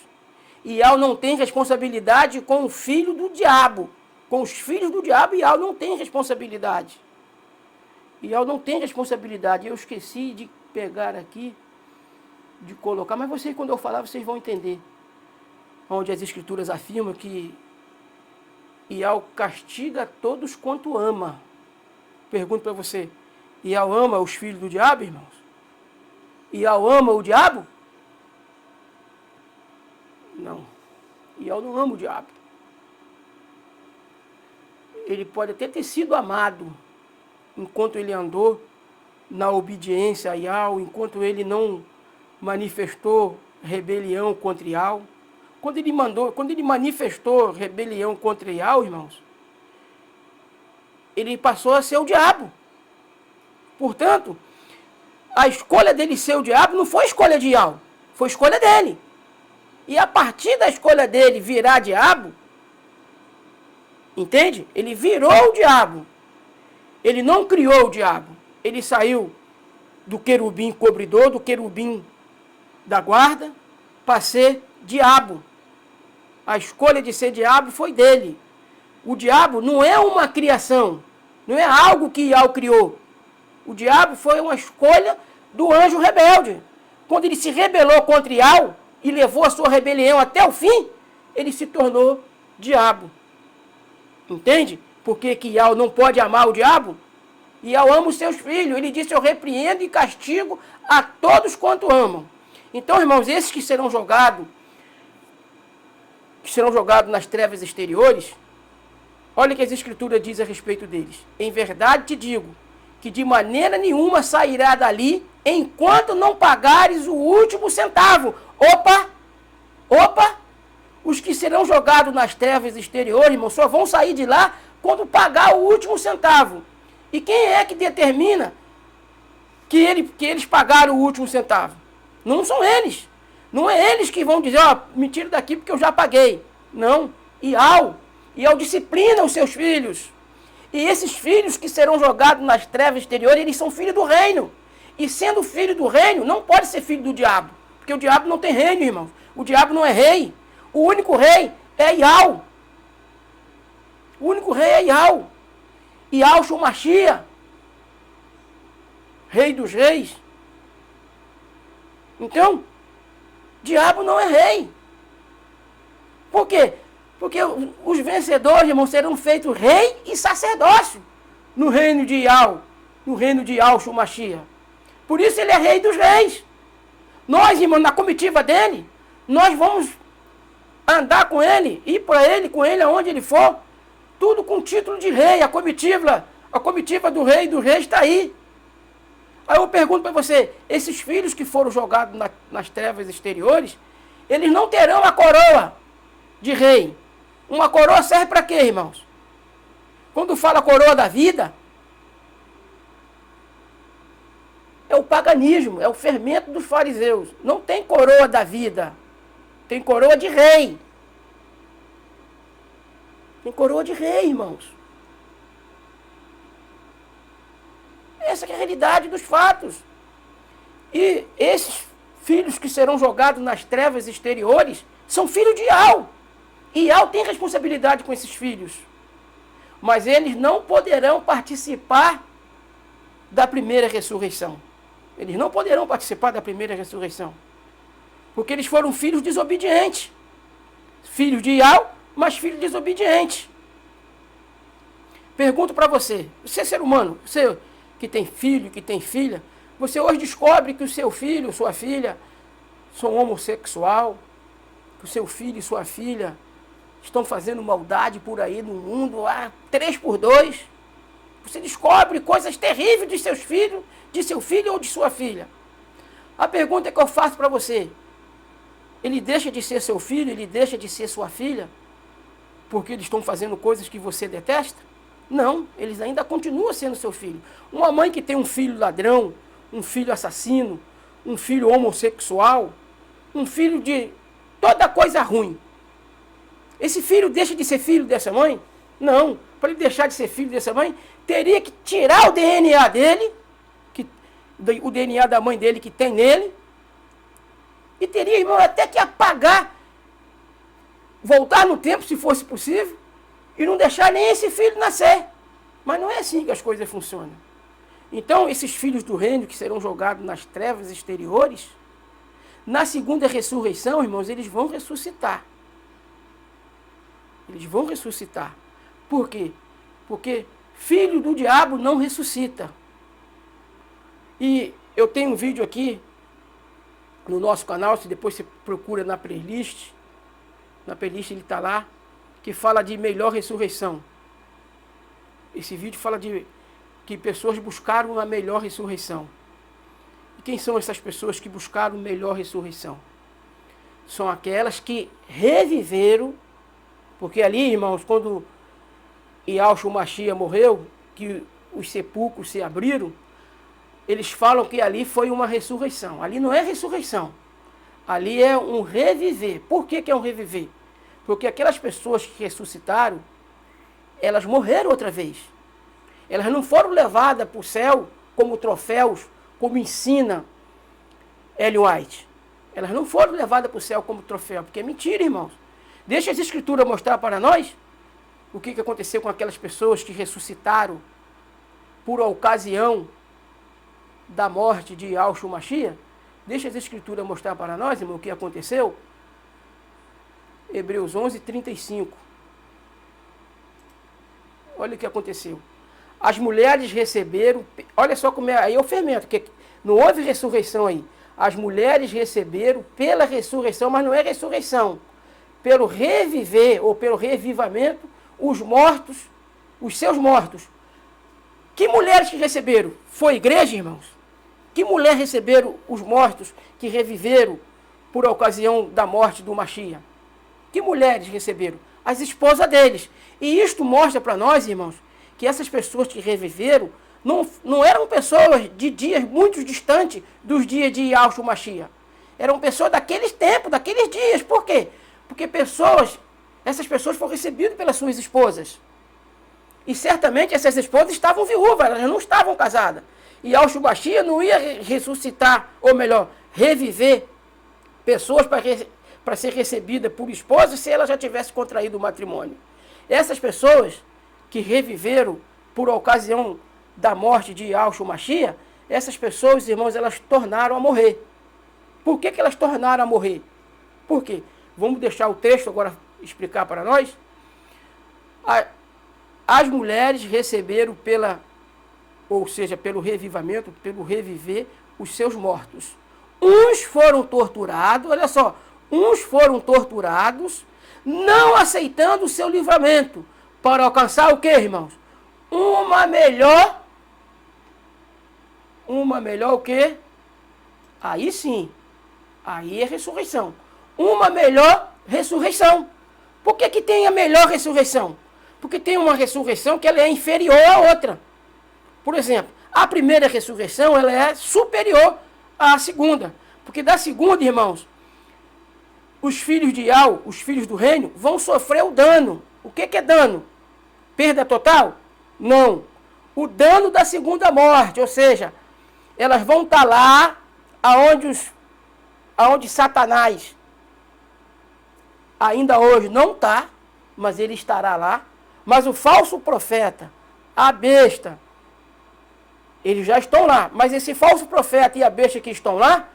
E Yahweh não tem responsabilidade com o filho do diabo. Com os filhos do diabo, Yahweh não tem responsabilidade. Yahweh não tem responsabilidade. Eu esqueci de pegar aqui, de colocar, mas vocês, quando eu falar, vocês vão entender. Onde as Escrituras afirmam que Yahweh castiga todos quanto ama. Pergunto para você, Yahweh ama os filhos do diabo, irmãos? Yahweh ama o diabo? Ial não ama o diabo. Ele pode até ter sido amado enquanto ele andou na obediência a Ial, enquanto ele não manifestou rebelião contra Ial. Quando ele manifestou rebelião contra Ial, irmãos, ele passou a ser o diabo. Portanto, a escolha dele ser o diabo não foi escolha de Ial, foi escolha dele. E a partir da escolha dele virar diabo, entende? Ele virou o diabo. Ele não criou o diabo. Ele saiu do querubim cobridor, do querubim da guarda, para ser diabo. A escolha de ser diabo foi dele. O diabo não é uma criação, não é algo que Ial criou. O diabo foi uma escolha do anjo rebelde. Quando ele se rebelou contra Ial e levou a sua rebelião até o fim, ele se tornou diabo. Entende? Por que Ial não pode amar o diabo? Ial ama os seus filhos. Ele disse, eu repreendo e castigo a todos quanto amam. Então, irmãos, esses que serão jogados nas trevas exteriores, olha o que as Escrituras dizem a respeito deles. Em verdade te digo, que de maneira nenhuma sairá dali, enquanto não pagares o último centavo. Opa! Os que serão jogados nas trevas exteriores, irmão, só vão sair de lá quando pagar o último centavo. E quem é que determina que eles pagaram o último centavo? Não são eles. Não é eles que vão dizer, me tira daqui porque eu já paguei. Não. Ial disciplina os seus filhos. E esses filhos que serão jogados nas trevas exteriores, eles são filhos do reino. E sendo filho do reino, não pode ser filho do diabo. Porque o diabo não tem reino, irmão. O diabo não é rei. O único rei é Ial. O único rei é Ial. Ial Shumashia, rei dos reis. Então, diabo não é rei. Por quê? Porque os vencedores, irmãos, serão feitos rei e sacerdócio no reino de Ial, no reino de Ial Shumashia. Por isso ele é rei dos reis. Nós, irmãos, na comitiva dele, nós vamos andar com ele, ir para ele, com ele aonde ele for, tudo com título de rei. A comitiva do rei está aí. Aí eu pergunto para você, esses filhos que foram jogados nas trevas exteriores, eles não terão a coroa de rei. Uma coroa serve para quê, irmãos? Quando fala coroa da vida, é o paganismo, é o fermento dos fariseus. Não tem coroa da vida, tem coroa de rei. Tem coroa de rei, irmãos. Essa é a realidade dos fatos. E esses filhos que serão jogados nas trevas exteriores são filhos de Ial. Ial tem responsabilidade com esses filhos. Mas eles não poderão participar da primeira ressurreição. Eles não poderão participar da primeira ressurreição. Porque eles foram filhos desobedientes. Filhos de Ial, mas filhos desobedientes. Pergunto para você, você é ser humano, você que tem filho, que tem filha, você hoje descobre que o seu filho, sua filha, são homossexual, que o seu filho e sua filha estão fazendo maldade por aí no mundo, 3x2. Você descobre coisas terríveis de seus filhos, de seu filho ou de sua filha. A pergunta que eu faço para você, ele deixa de ser seu filho, ele deixa de ser sua filha, porque eles estão fazendo coisas que você detesta? Não, eles ainda continuam sendo seu filho. Uma mãe que tem um filho ladrão, um filho assassino, um filho homossexual, um filho de toda coisa ruim. Esse filho deixa de ser filho dessa mãe? Não. Para ele deixar de ser filho dessa mãe, teria que tirar o DNA dele, o DNA da mãe dele que tem nele, e teria, irmão, até que apagar, voltar no tempo, se fosse possível, e não deixar nem esse filho nascer. Mas não é assim que as coisas funcionam. Então, esses filhos do reino que serão jogados nas trevas exteriores, na segunda ressurreição, irmãos, eles vão ressuscitar. Eles vão ressuscitar. Por quê? Porque filho do diabo não ressuscita. E eu tenho um vídeo aqui no nosso canal, se depois você procura na playlist, na playlist ele está lá, que fala de melhor ressurreição. Esse vídeo fala de que pessoas buscaram a melhor ressurreição. E quem são essas pessoas que buscaram a melhor ressurreição? São aquelas que reviveram, porque ali, irmãos, quando Yahshua Mashiach morreu, que os sepulcros se abriram, eles falam que ali foi uma ressurreição. Ali não é ressurreição. Ali é um reviver. Por que é um reviver? Porque aquelas pessoas que ressuscitaram, elas morreram outra vez. Elas não foram levadas para o céu como troféus, como ensina Ellen White. Elas não foram levadas para o céu como troféu, porque é mentira, irmãos. Deixa as escrituras mostrar para nós o que aconteceu com aquelas pessoas que ressuscitaram por ocasião da morte de Yahshua Mashiach. Deixa as escrituras mostrar para nós, irmão, o que aconteceu. Hebreus 11, 35. Olha o que aconteceu. As mulheres receberam, olha só como é, aí é o fermento, que não houve ressurreição aí. As mulheres receberam pela ressurreição, mas não é ressurreição. Pelo reviver ou pelo revivamento, os mortos, os seus mortos. Que mulheres que receberam? Foi a igreja, irmãos? Que mulher receberam os mortos que reviveram por ocasião da morte do Mashiach? Que mulheres receberam? As esposas deles. E isto mostra para nós, irmãos, que essas pessoas que reviveram não eram pessoas de dias muito distantes dos dias de Yahshua Mashiach. Eram pessoas daqueles tempos, daqueles dias. Por quê? Porque essas pessoas foram recebidas pelas suas esposas. E certamente essas esposas estavam viúvas, elas não estavam casadas. E Yahshua Mashiach não ia ressuscitar, ou melhor, reviver pessoas para ser recebida por esposas se ela já tivesse contraído o matrimônio. Essas pessoas que reviveram por ocasião da morte de Yahshua Mashiach, essas pessoas, irmãos, elas tornaram a morrer. Por que elas tornaram a morrer? Por quê? Vamos deixar o texto agora explicar para nós. As mulheres receberam ou seja, pelo revivamento, pelo reviver, os seus mortos. Uns foram torturados, olha só, uns foram torturados, não aceitando o seu livramento, para alcançar o que, irmãos? Uma melhor o quê? Aí sim, aí é ressurreição. Uma melhor ressurreição. Por que tem a melhor ressurreição? Porque tem uma ressurreição que ela é inferior à outra. Por exemplo, a primeira ressurreição ela é superior à segunda. Porque da segunda, irmãos, os filhos de Yahweh, os filhos do reino, vão sofrer o dano. O que é dano? Perda total? Não. O dano da segunda morte, ou seja, elas vão estar lá aonde Satanás ainda hoje não está, mas ele estará lá. Mas o falso profeta, a besta, eles já estão lá. Mas esse falso profeta e a besta que estão lá,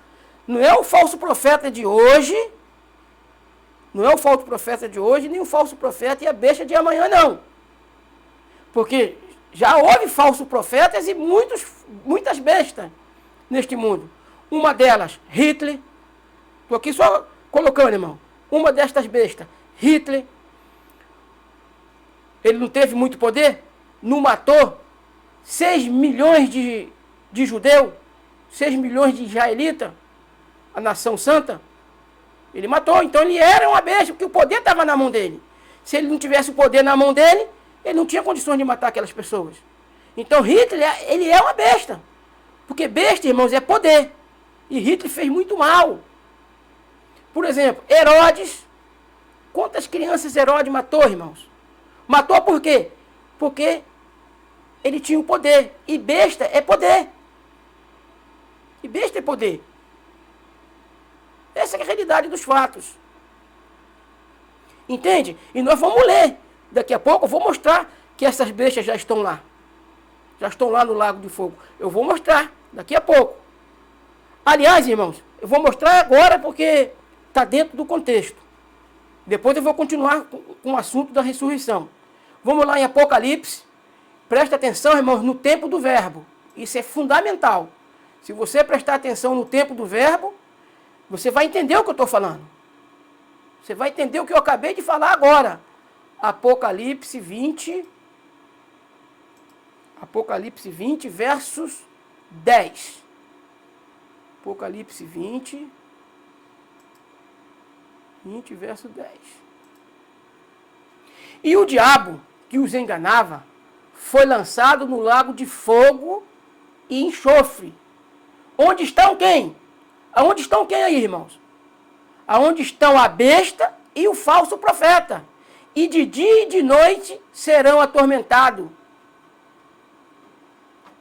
não é o falso profeta de hoje, não é o falso profeta de hoje, nem o falso profeta e a besta de amanhã, não. Porque já houve falsos profetas e muitas bestas neste mundo. Uma delas, Hitler. Estou aqui só colocando, irmão. Uma destas bestas, Hitler. Ele não teve muito poder? Não matou 6 milhões de judeus, 6 milhões de israelitas, a nação santa? Ele matou, então ele era uma besta, porque o poder estava na mão dele. Se ele não tivesse o poder na mão dele, ele não tinha condições de matar aquelas pessoas. Então Hitler, ele é uma besta. Porque besta, irmãos, é poder. E Hitler fez muito mal. Por exemplo, Herodes. Quantas crianças Herodes matou, irmãos? Matou por quê? Porque ele tinha o poder. E besta é poder. E besta é poder. Essa é a realidade dos fatos. Entende? E nós vamos ler. Daqui a pouco eu vou mostrar que essas bestas já estão lá. Já estão lá no Lago de Fogo. Eu vou mostrar daqui a pouco. Aliás, irmãos, eu vou mostrar agora porque está dentro do contexto. Depois eu vou continuar com o assunto da ressurreição. Vamos lá em Apocalipse. Presta atenção, irmãos, no tempo do verbo. Isso é fundamental. Se você prestar atenção no tempo do verbo, você vai entender o que eu estou falando. Você vai entender o que eu acabei de falar agora. Apocalipse 20, versos 10. Apocalipse 20, verso 10. E o diabo que os enganava foi lançado no lago de fogo e enxofre. Onde estão quem? Aonde estão quem aí, irmãos? Aonde estão a besta e o falso profeta. E de dia e de noite serão atormentados.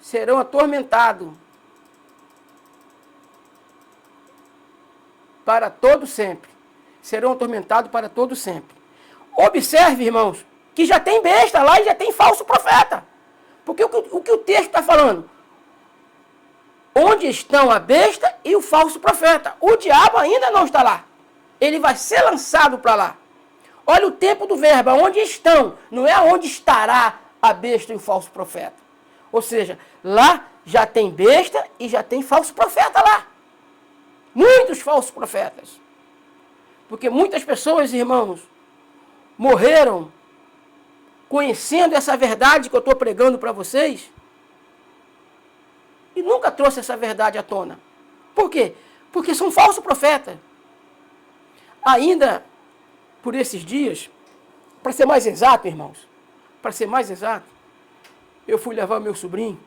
Serão atormentados. Para todo sempre. Serão atormentados para todo sempre. Observe, irmãos, que já tem besta lá e já tem falso profeta. Porque o que o texto está falando? Onde estão a besta e o falso profeta? O diabo ainda não está lá. Ele vai ser lançado para lá. Olha o tempo do verbo, onde estão. Não é onde estará a besta e o falso profeta. Ou seja, lá já tem besta e já tem falso profeta lá. Muitos falsos profetas. Porque muitas pessoas, irmãos, morreram conhecendo essa verdade que eu estou pregando para vocês e nunca trouxe essa verdade à tona. Por quê? Porque são falsos profetas. Ainda por esses dias, para ser mais exato, irmãos, para ser mais exato, eu fui levar meu sobrinho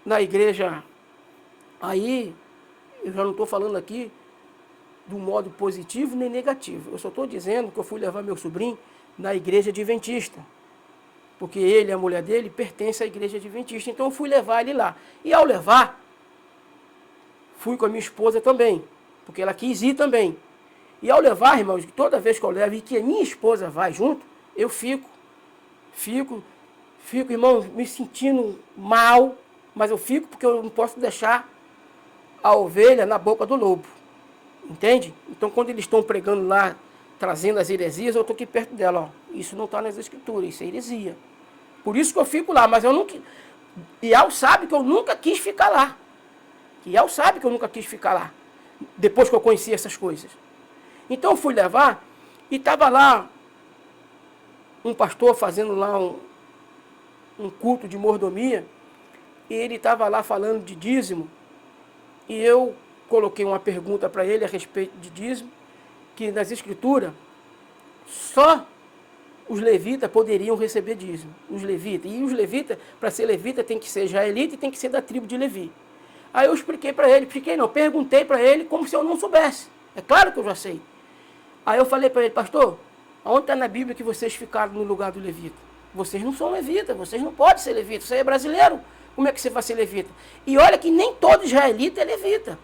na igreja. Aí, eu já não estou falando aqui do modo positivo nem negativo. Eu só estou dizendo que eu fui levar meu sobrinho na igreja adventista. Porque ele e a mulher dele pertencem à igreja adventista. Então eu fui levar ele lá. E ao levar, fui com a minha esposa também. Porque ela quis ir também. E ao levar, irmãos, toda vez que eu levo e que a minha esposa vai junto, eu fico, irmão, me sentindo mal. Mas eu fico porque eu não posso deixar a ovelha na boca do lobo. Entende? Então quando eles estão pregando lá, trazendo as heresias, eu estou aqui perto dela. Ó. Isso não está nas escrituras, isso é heresia. Por isso que eu fico lá, mas eu não... Ial sabe que eu nunca quis ficar lá. Ial sabe que eu nunca quis ficar lá, depois que eu conheci essas coisas. Então eu fui levar, e estava lá um pastor fazendo lá um culto de mordomia, e ele estava lá falando de dízimo, e eu coloquei uma pergunta para ele a respeito de dízimo, que nas escrituras, só os levitas poderiam receber dízimo. Os levitas. E os levitas, para ser levita, tem que ser israelita e tem que ser da tribo de Levi. Aí eu expliquei para ele, perguntei para ele como se eu não soubesse. É claro que eu já sei. Aí eu falei para ele, pastor, onde está na Bíblia que vocês ficaram no lugar do levita? Vocês não são levitas, vocês não podem ser levita, você é brasileiro. Como é que você vai ser levita? E olha que nem todo israelita é levita.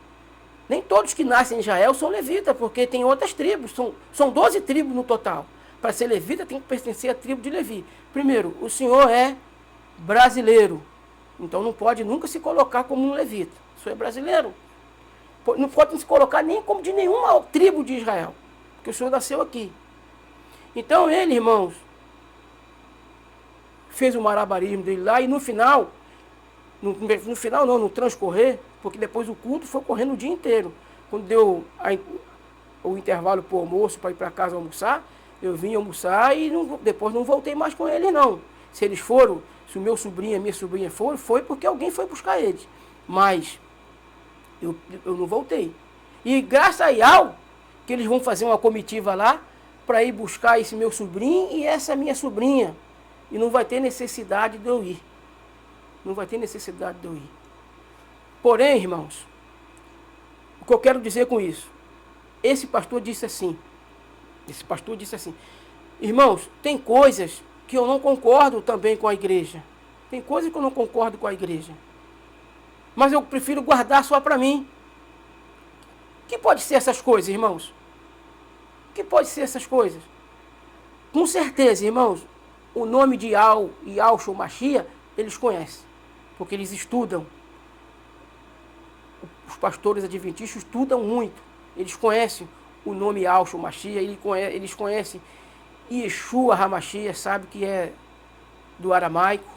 Nem todos que nascem em Israel são levitas, porque tem outras tribos, são 12 tribos no total. Para ser levita tem que pertencer à tribo de Levi. Primeiro, o senhor é brasileiro, então não pode nunca se colocar como um levita. O senhor é brasileiro. Não pode se colocar nem como de nenhuma tribo de Israel, porque o senhor nasceu aqui. Então ele, irmãos, fez o malabarismo dele lá e no final, no transcorrer, porque depois o culto foi correndo o dia inteiro. Quando deu o intervalo para o almoço, para ir para casa almoçar, eu vim almoçar e depois não voltei mais com eles, não. Se eles foram, se o meu sobrinho e a minha sobrinha foram, foi porque alguém foi buscar eles. Mas eu não voltei. E graças a Ial, que eles vão fazer uma comitiva lá, para ir buscar esse meu sobrinho e essa minha sobrinha. E não vai ter necessidade de eu ir. Não vai ter necessidade de eu ir. Porém, irmãos, o que eu quero dizer com isso? Esse pastor disse assim, irmãos, tem coisas que eu não concordo também com a igreja. Tem coisas que eu não concordo com a igreja. Mas eu prefiro guardar só para mim. O que pode ser essas coisas, irmãos? O que pode ser essas coisas? Com certeza, irmãos, o nome de Yahshua Mashiach, eles conhecem. Porque eles estudam. Os pastores adventistas estudam muito. Eles conhecem o nome Yahshua Mashiach, eles conhecem Yeshua HaMashiach, sabe que é do aramaico.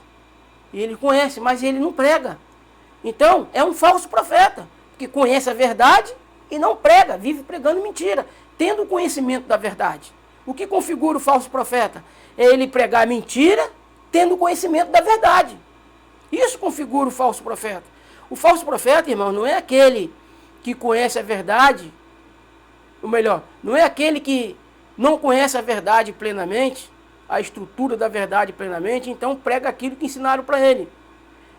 E ele conhece, mas ele não prega. Então, é um falso profeta, que conhece a verdade e não prega, vive pregando mentira. tendo conhecimento da verdade. O que configura o falso profeta? É ele pregar mentira, tendo conhecimento da verdade. Isso configura o falso profeta. O falso profeta, irmão, não é aquele que conhece a verdade, ou melhor, não é aquele que não conhece a verdade plenamente, a estrutura da verdade plenamente, então prega aquilo que ensinaram para ele.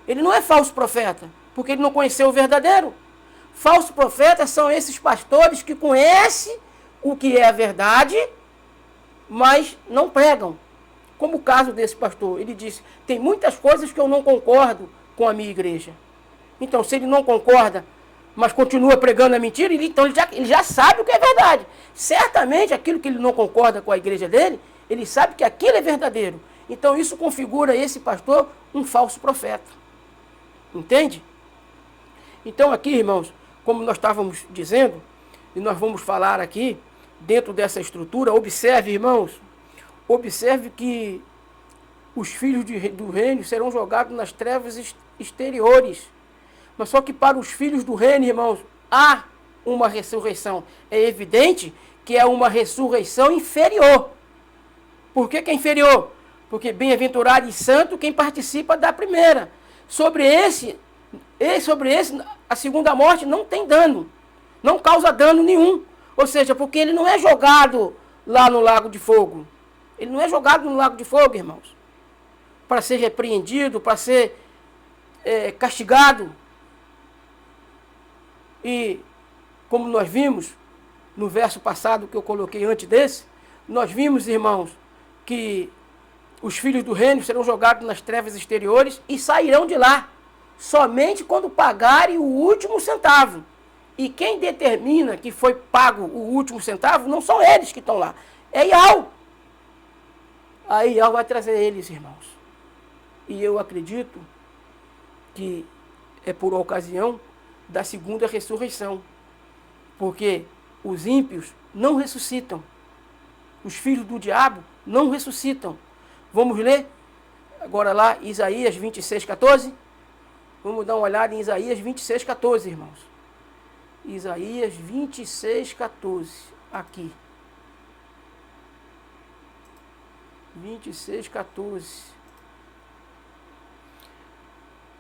Ele não é falso profeta, porque ele não conheceu o verdadeiro. Falsos profetas são esses pastores que conhecem o que é a verdade, mas não pregam. Como o caso desse pastor, ele disse, tem muitas coisas que eu não concordo com a minha igreja. Então, se ele não concorda, mas continua pregando a mentira, então ele já sabe o que é verdade. Certamente, aquilo que ele não concorda com a igreja dele, ele sabe que aquilo é verdadeiro. Então, isso configura esse pastor um falso profeta. Entende? Então, aqui, irmãos, como nós estávamos dizendo, e nós vamos falar aqui, dentro dessa estrutura, observe, irmãos, observe que os filhos do reino serão jogados nas trevas exteriores. Mas só que para os filhos do reino, irmãos, há uma ressurreição. É evidente que é uma ressurreição inferior. Por que é inferior? Porque bem-aventurado e santo quem participa da primeira. Sobre esse, a segunda morte não tem dano. Não causa dano nenhum. Ou seja, porque ele não é jogado lá no lago de fogo. Ele não é jogado no lago de fogo, irmãos, para ser repreendido, para ser castigado. E, como nós vimos no verso passado que eu coloquei antes desse, nós vimos, irmãos, que os filhos do reino serão jogados nas trevas exteriores e sairão de lá somente quando pagarem o último centavo. E quem determina que foi pago o último centavo não são eles que estão lá, é Iau. A Iau vai trazer eles, irmãos. E eu acredito que é por ocasião da segunda ressurreição. Porque os ímpios não ressuscitam. Os filhos do diabo não ressuscitam. Vamos ler agora lá Isaías 26:14? Vamos dar uma olhada em Isaías 26:14, irmãos. Isaías 26:14, aqui. 26:14.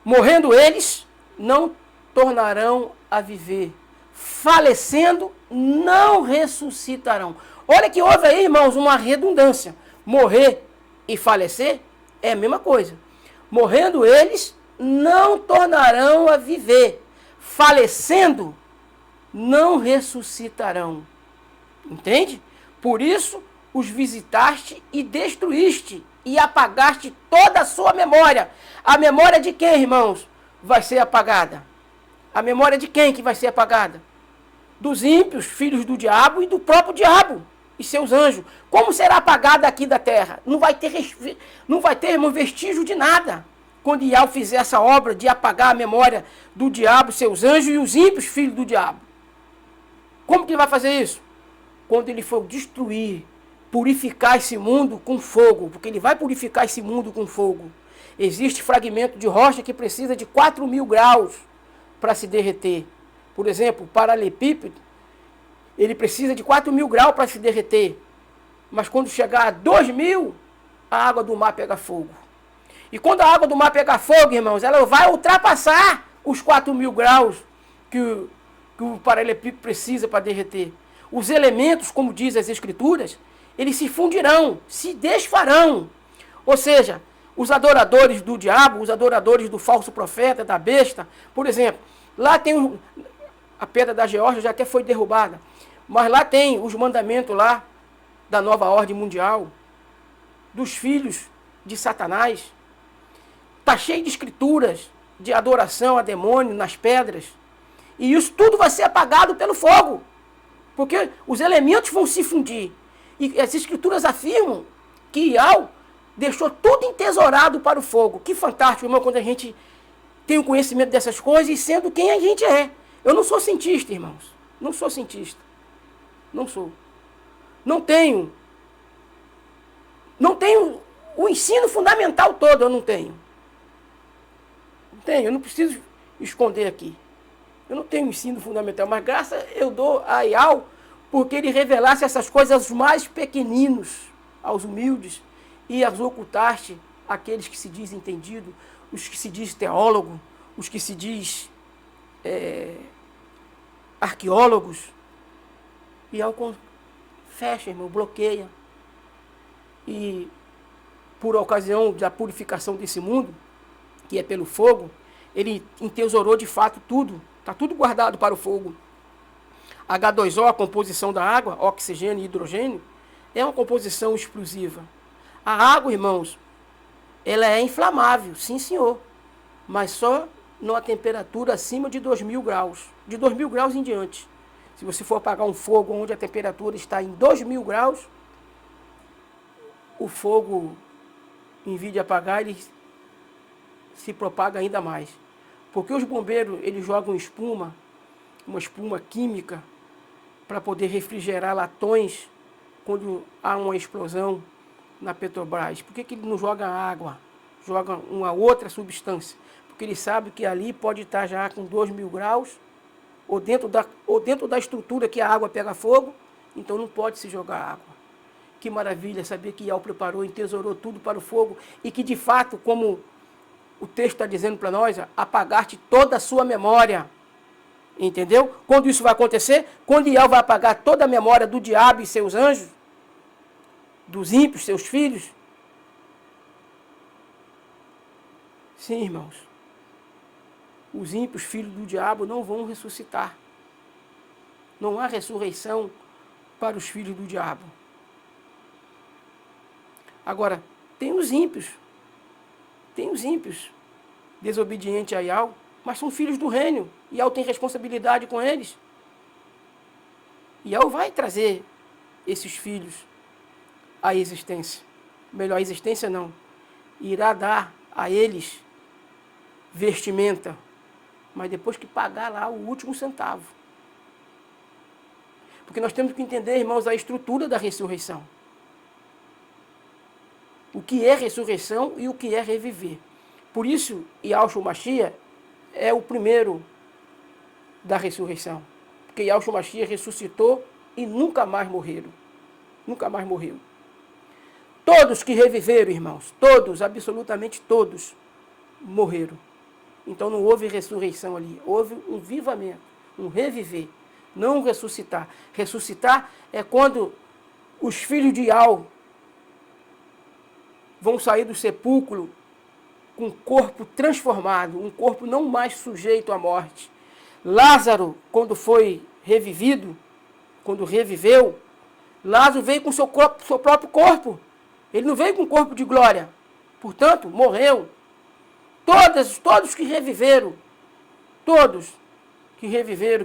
Morrendo eles, não tornarão a viver. Falecendo, não ressuscitarão. Olha que houve aí, irmãos, uma redundância. Morrer e falecer é a mesma coisa. Morrendo eles, não tornarão a viver. Falecendo, não ressuscitarão. Entende? Por isso, os visitaste e destruíste e apagaste toda a sua memória. A memória de quem, irmãos, vai ser apagada? A memória de quem que vai ser apagada? Dos ímpios, filhos do diabo e do próprio diabo e seus anjos. Como será apagada aqui da terra? Não vai ter, irmão, vestígio de nada. Quando Iau fizer essa obra de apagar a memória do diabo, seus anjos e os ímpios, filhos do diabo. Como que ele vai fazer isso? Quando ele for destruir, purificar esse mundo com fogo, porque ele vai purificar esse mundo com fogo. Existe fragmento de rocha que precisa de 4.000 graus para se derreter. Por exemplo, o paralelepípedo, ele precisa de 4.000 graus para se derreter. Mas quando chegar a 2.000, a água do mar pega fogo. E quando a água do mar pegar fogo, irmãos, ela vai ultrapassar os 4.000 graus que o paralelepípedo precisa para derreter. Os elementos, como diz as Escrituras, eles se fundirão, se desfarão. Ou seja, os adoradores do diabo, os adoradores do falso profeta, da besta, por exemplo, lá tem a pedra da Geórgia, já até foi derrubada, mas lá tem os mandamentos lá da nova ordem mundial, dos filhos de Satanás. Está cheio de escrituras de adoração a demônio nas pedras. E isso tudo vai ser apagado pelo fogo. Porque os elementos vão se fundir. E as escrituras afirmam que Iau deixou tudo entesourado para o fogo. Que fantástico, irmão, quando a gente tem o conhecimento dessas coisas e sendo quem a gente é. Eu não sou cientista, irmãos. Não sou cientista. Não sou. Não tenho o ensino fundamental todo, eu não tenho. Não tenho, eu não preciso esconder aqui. Eu não tenho ensino fundamental, mas graças eu dou a Iau porque ele revelasse essas coisas aos mais pequeninos, aos humildes, e as ocultaste àqueles que se dizem entendido, os que se diz teólogo, os que se diz arqueólogos, e fecha, irmão, bloqueia. E por ocasião da purificação desse mundo, que é pelo fogo, ele entesourou de fato tudo, está tudo guardado para o fogo. H2O, a composição da água, oxigênio e hidrogênio, é uma composição explosiva. A água, irmãos, ela é inflamável, sim senhor, mas só numa temperatura acima de 2.000 graus, de 2.000 graus em diante. Se você for apagar um fogo onde a temperatura está em 2.000 graus, o fogo, em vez de apagar, ele se propaga ainda mais. Porque os bombeiros, eles jogam espuma, uma espuma química, para poder refrigerar latões quando há uma explosão na Petrobras. Por que ele não joga água? Joga uma outra substância? Porque ele sabe que ali pode estar já com 2.000 graus, ou dentro da estrutura que a água pega fogo, então não pode se jogar água. Que maravilha saber que Yahweh preparou, entesourou tudo para o fogo, e que de fato, como o texto está dizendo para nós, apagar-te toda a sua memória. Entendeu? Quando isso vai acontecer? Quando Yahweh vai apagar toda a memória do diabo e seus anjos, dos ímpios, seus filhos. Sim, irmãos. Os ímpios, filhos do diabo, não vão ressuscitar. Não há ressurreição para os filhos do diabo. Agora, tem os ímpios. Tem os ímpios desobedientes a Yahweh, mas são filhos do reino. Yahweh tem responsabilidade com eles. Yahweh vai trazer esses filhos à existência. Melhor, à existência não. Irá dar a eles vestimenta, mas depois que pagar lá o último centavo. Porque nós temos que entender, irmãos, a estrutura da ressurreição. O que é ressurreição e o que é reviver. Por isso, Yahshua Mashiach é o primeiro da ressurreição. Porque Yahshua Mashiach ressuscitou e nunca mais morreram. Nunca mais morreu. Todos que reviveram, irmãos, todos, absolutamente todos, morreram. Então não houve ressurreição ali, houve um vivamento, um reviver, não um ressuscitar. Ressuscitar é quando os filhos de Yahweh vão sair do sepulcro com um corpo transformado, um corpo não mais sujeito à morte. Lázaro, quando foi revivido, quando reviveu, Lázaro veio com seu próprio corpo. Ele não veio com corpo de glória. Portanto, morreu. Todos que reviveram,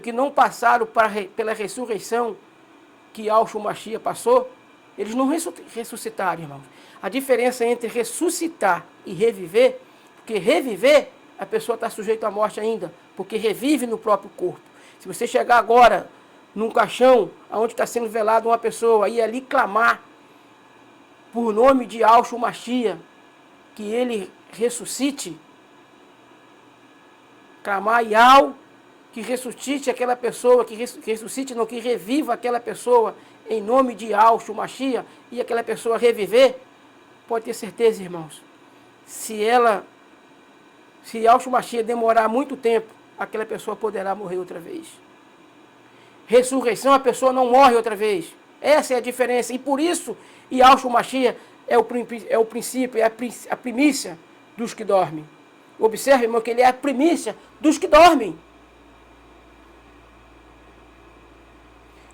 que não passaram pela ressurreição que Yahshua Mashiach passou, eles não ressuscitaram, irmãos. A diferença entre ressuscitar e reviver, porque reviver, a pessoa está sujeita à morte ainda, porque revive no próprio corpo. Se você chegar agora num caixão onde está sendo velada uma pessoa e ali clamar por nome de Yahshua Mashiach, que ele ressuscite, clamar Yahweh, que ressuscite aquela pessoa, que ressuscite, não, que reviva aquela pessoa em nome de Yahshua Mashiach, e aquela pessoa reviver, pode ter certeza, irmãos, se Yahshua Mashiach demorar muito tempo, aquela pessoa poderá morrer outra vez. Ressurreição, a pessoa não morre outra vez. Essa é a diferença. E por isso, Yahshua Mashiach é o princípio, é a primícia dos que dormem. Observe, irmão, que ele é a primícia dos que dormem.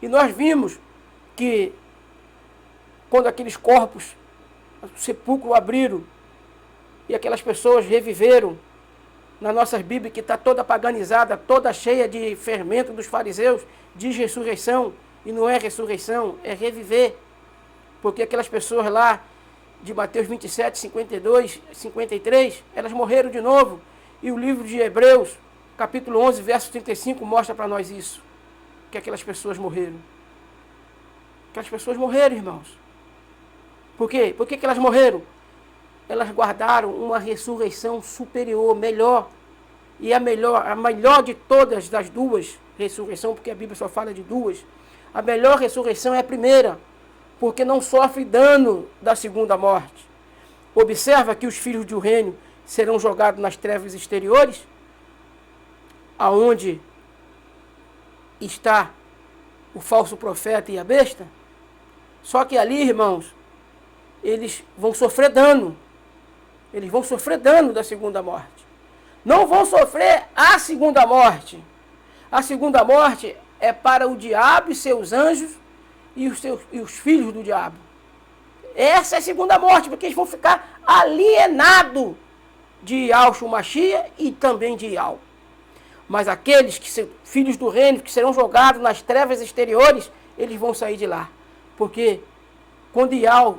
E nós vimos que quando aqueles corpos, o sepulcro abriram, e aquelas pessoas reviveram, na nossa Bíblia, que está toda paganizada, toda cheia de fermento dos fariseus, diz ressurreição, e não é ressurreição, é reviver. Porque aquelas pessoas lá, de Mateus 27, 52, 53, elas morreram de novo. E o livro de Hebreus, capítulo 11, verso 35, mostra para nós isso. Que aquelas pessoas morreram. Aquelas pessoas morreram, irmãos. Por quê? Por que elas morreram? Elas guardaram uma ressurreição superior, melhor. E a melhor de todas das duas ressurreições, porque a Bíblia só fala de duas. A melhor ressurreição é a primeira, porque não sofre dano da segunda morte. Observa que os filhos do reino serão jogados nas trevas exteriores, aonde está o falso profeta e a besta. Só que ali, irmãos, eles vão sofrer dano. Eles vão sofrer dano da segunda morte. Não vão sofrer a segunda morte. A segunda morte é para o diabo e seus anjos e os filhos do diabo. Essa é a segunda morte, porque eles vão ficar alienados de Yahshua Mashiach e também de Ial. Mas aqueles que são filhos do reino, que serão jogados nas trevas exteriores, eles vão sair de lá. Porque quando Ial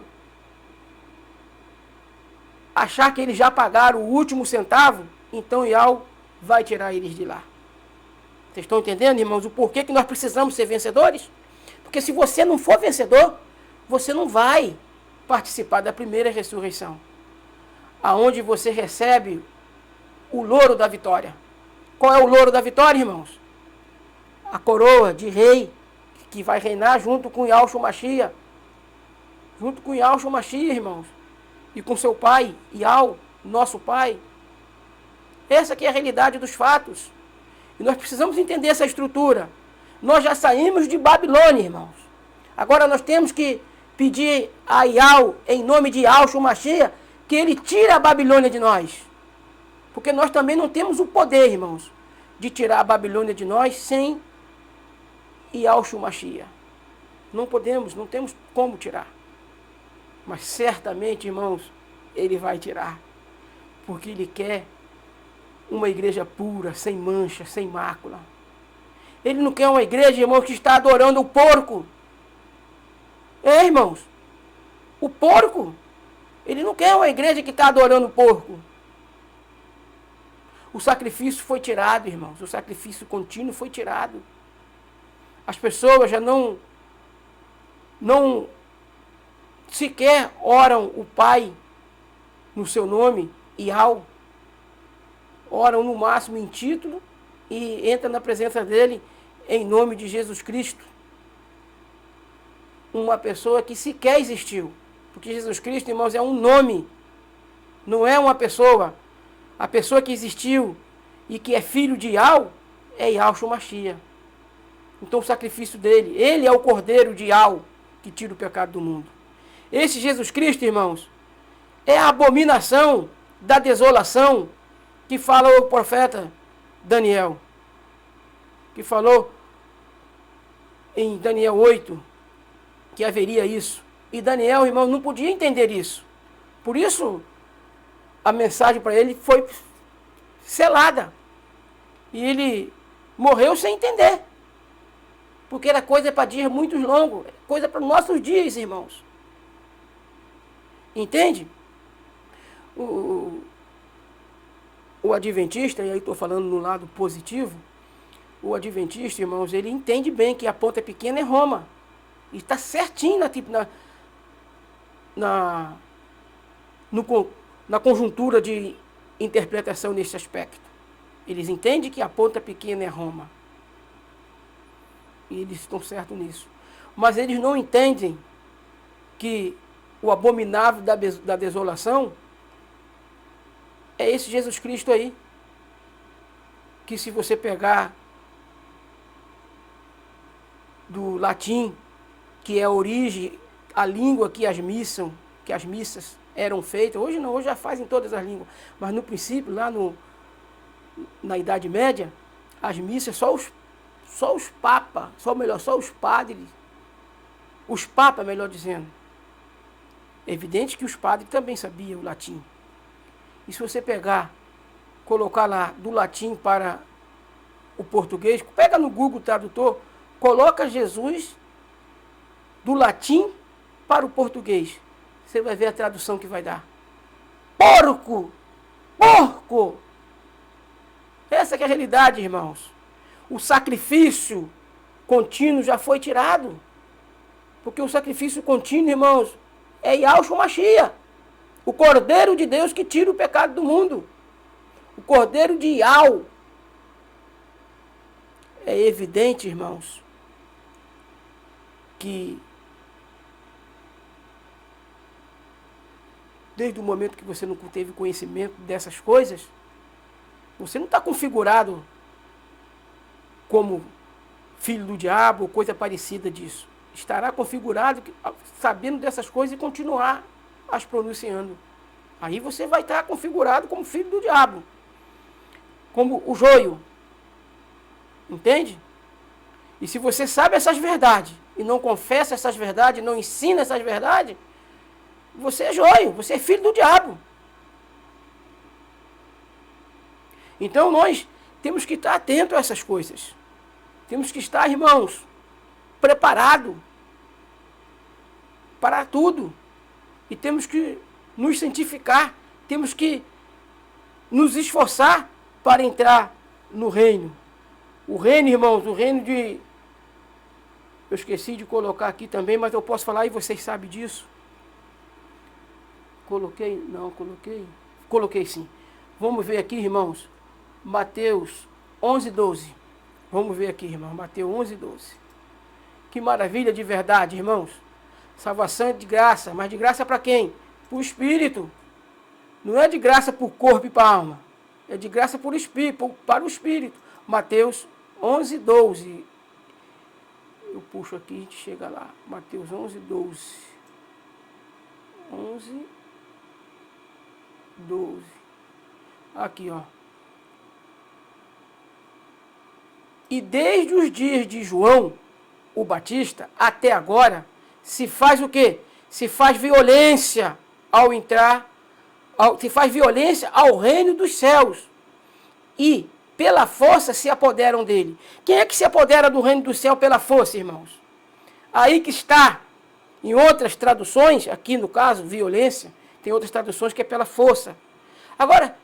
achar que eles já pagaram o último centavo, então Ial vai tirar eles de lá. Vocês estão entendendo, irmãos, o porquê que nós precisamos ser vencedores? Porque se você não for vencedor, você não vai participar da primeira ressurreição, aonde você recebe o louro da vitória. Qual é o louro da vitória, irmãos? A coroa de rei, que vai reinar junto com Yahshua Mashiach. Junto com Yahshua Mashiach, irmãos. E com seu pai, Ial, nosso pai. Essa aqui é a realidade dos fatos. E nós precisamos entender essa estrutura. Nós já saímos de Babilônia, irmãos. Agora nós temos que pedir a Ial, em nome de Yahshua Mashiach, que ele tire a Babilônia de nós. Porque nós também não temos o poder, irmãos, de tirar a Babilônia de nós sem Yahshua Mashiach. Não podemos, não temos como tirar. Mas certamente, irmãos, ele vai tirar. Porque ele quer uma igreja pura, sem mancha, sem mácula. Ele não quer uma igreja, irmãos, que está adorando o porco. É, irmãos, o porco. Ele não quer uma igreja que está adorando o porco. O sacrifício foi tirado, irmãos. O sacrifício contínuo foi tirado. As pessoas já não sequer oram o Pai no seu nome, Ial. Oram no máximo em título e entram na presença dele em nome de Jesus Cristo. Uma pessoa que sequer existiu. Porque Jesus Cristo, irmãos, é um nome, não é uma pessoa. A pessoa que existiu e que é filho de Ial é Yahshua Mashiach. Então o sacrifício dele, ele é o cordeiro de Ial que tira o pecado do mundo. Esse Jesus Cristo, irmãos, é a abominação da desolação que fala o profeta Daniel. Que falou em Daniel 8 que haveria isso. E Daniel, irmão, não podia entender isso. Por isso, a mensagem para ele foi selada. E ele morreu sem entender. Porque era coisa para dias muito longos. Coisa para os nossos dias, irmãos. Entende? O adventista, e aí estou falando no lado positivo, o adventista, irmãos, ele entende bem que a ponta pequena é Roma. E está certinho na conjuntura de interpretação nesse aspecto. Eles entendem que a ponta pequena é Roma. E eles estão certos nisso. Mas eles não entendem que o abominável da desolação é esse Jesus Cristo aí. Que se você pegar do latim, que é a origem, a língua que as missas eram feitas. Hoje não, hoje já fazem todas as línguas. Mas no princípio, lá na Idade Média, as missas, só os papas, só os padres, os papas, melhor dizendo. É evidente que os padres também sabiam o latim. E se você colocar lá do latim para o português, pega no Google Tradutor, coloca Jesus do latim para o português. Você vai ver a tradução que vai dar. Porco! Porco! Essa que é a realidade, irmãos. O sacrifício contínuo já foi tirado. Porque o sacrifício contínuo, irmãos, é Yahshua Mashiach. O Cordeiro de Deus que tira o pecado do mundo. O Cordeiro de Ial. É evidente, irmãos, que desde o momento que você não teve conhecimento dessas coisas, você não está configurado como filho do diabo ou coisa parecida disso. Estará configurado sabendo dessas coisas e continuar as pronunciando. Aí você vai estar configurado como filho do diabo, como o joio. Entende? E se você sabe essas verdades e não confessa essas verdades, não ensina essas verdades, você é joio, você é filho do diabo. Então nós temos que estar atentos a essas coisas. Temos que estar, irmãos, preparados para tudo. E temos que nos santificar, temos que nos esforçar para entrar no reino. O reino, irmãos, o reino de... Eu esqueci de colocar aqui também, mas eu posso falar e vocês sabem disso. Coloquei? Não, coloquei. Coloquei sim. Vamos ver aqui, irmãos. Mateus 11, 12. Vamos ver aqui, irmãos. Mateus 11, 12. Que maravilha de verdade, irmãos. Salvação é de graça. Mas de graça para quem? Para o Espírito. Não é de graça para o corpo e para a alma. É de graça para o Espírito. Mateus 11, 12. Eu puxo aqui e a gente chega lá. Mateus 11, 12. 11, 12. Aqui, ó. E desde os dias de João, o Batista, até agora, se faz o quê? Se faz violência ao entrar, se faz violência ao reino dos céus. E, pela força, se apoderam dele. Quem é que se apodera do reino do céu pela força, irmãos? Aí que está, em outras traduções, aqui no caso, violência, tem outras traduções que é pela força. Agora,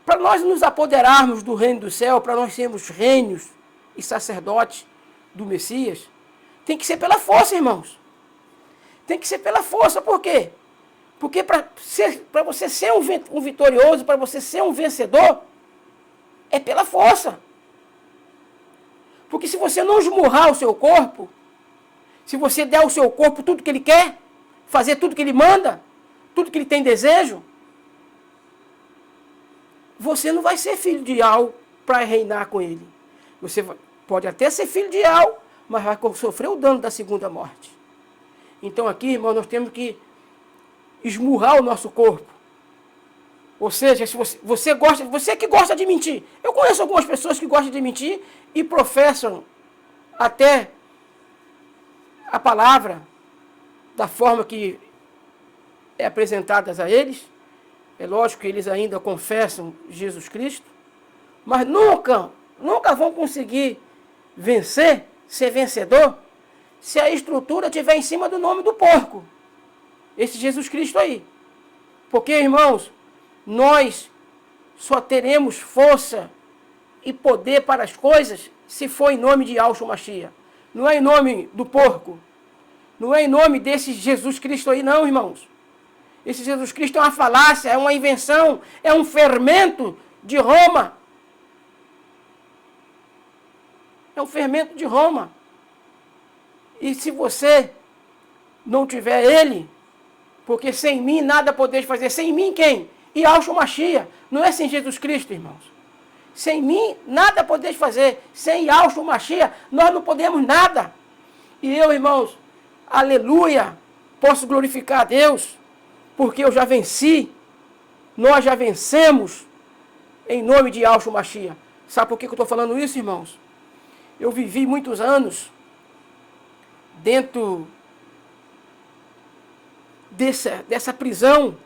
para nós nos apoderarmos do reino do céu, para nós sermos reinos e sacerdotes do Messias, tem que ser pela força, irmãos. Tem que ser pela força, por quê? Porque para você ser um vitorioso, para você ser um vencedor, é pela força. Porque se você não esmurrar o seu corpo, se você der ao seu corpo tudo que ele quer, fazer tudo que ele manda, tudo que ele tem desejo, você não vai ser filho de Al para reinar com ele. Você pode até ser filho de Al, mas vai sofrer o dano da segunda morte. Então aqui, irmão, nós temos que esmurrar o nosso corpo. Ou seja, se você que gosta de mentir. Eu conheço algumas pessoas que gostam de mentir e professam até a palavra da forma que é apresentada a eles. É lógico que eles ainda confessam Jesus Cristo, mas nunca vão conseguir vencer, ser vencedor, se a estrutura estiver em cima do nome do porco. Esse Jesus Cristo aí. Porque, irmãos, nós só teremos força e poder para as coisas se for em nome de Yahshua Mashiach. Não é em nome do porco. Não é em nome desse Jesus Cristo aí, não, irmãos. Esse Jesus Cristo é uma falácia, é uma invenção, é um fermento de Roma. É um fermento de Roma. E se você não tiver ele, porque sem mim nada podeis fazer. Sem mim quem? Yahshua Mashiach. Não é sem Jesus Cristo, irmãos. Sem mim nada podeis fazer. Sem Yahshua Mashiach nós não podemos nada. E eu, irmãos, aleluia, posso glorificar a Deus, porque eu já venci. Nós já vencemos em nome de Yahshua Mashiach. Sabe por que eu estou falando isso, irmãos? Eu vivi muitos anos dentro dessa prisão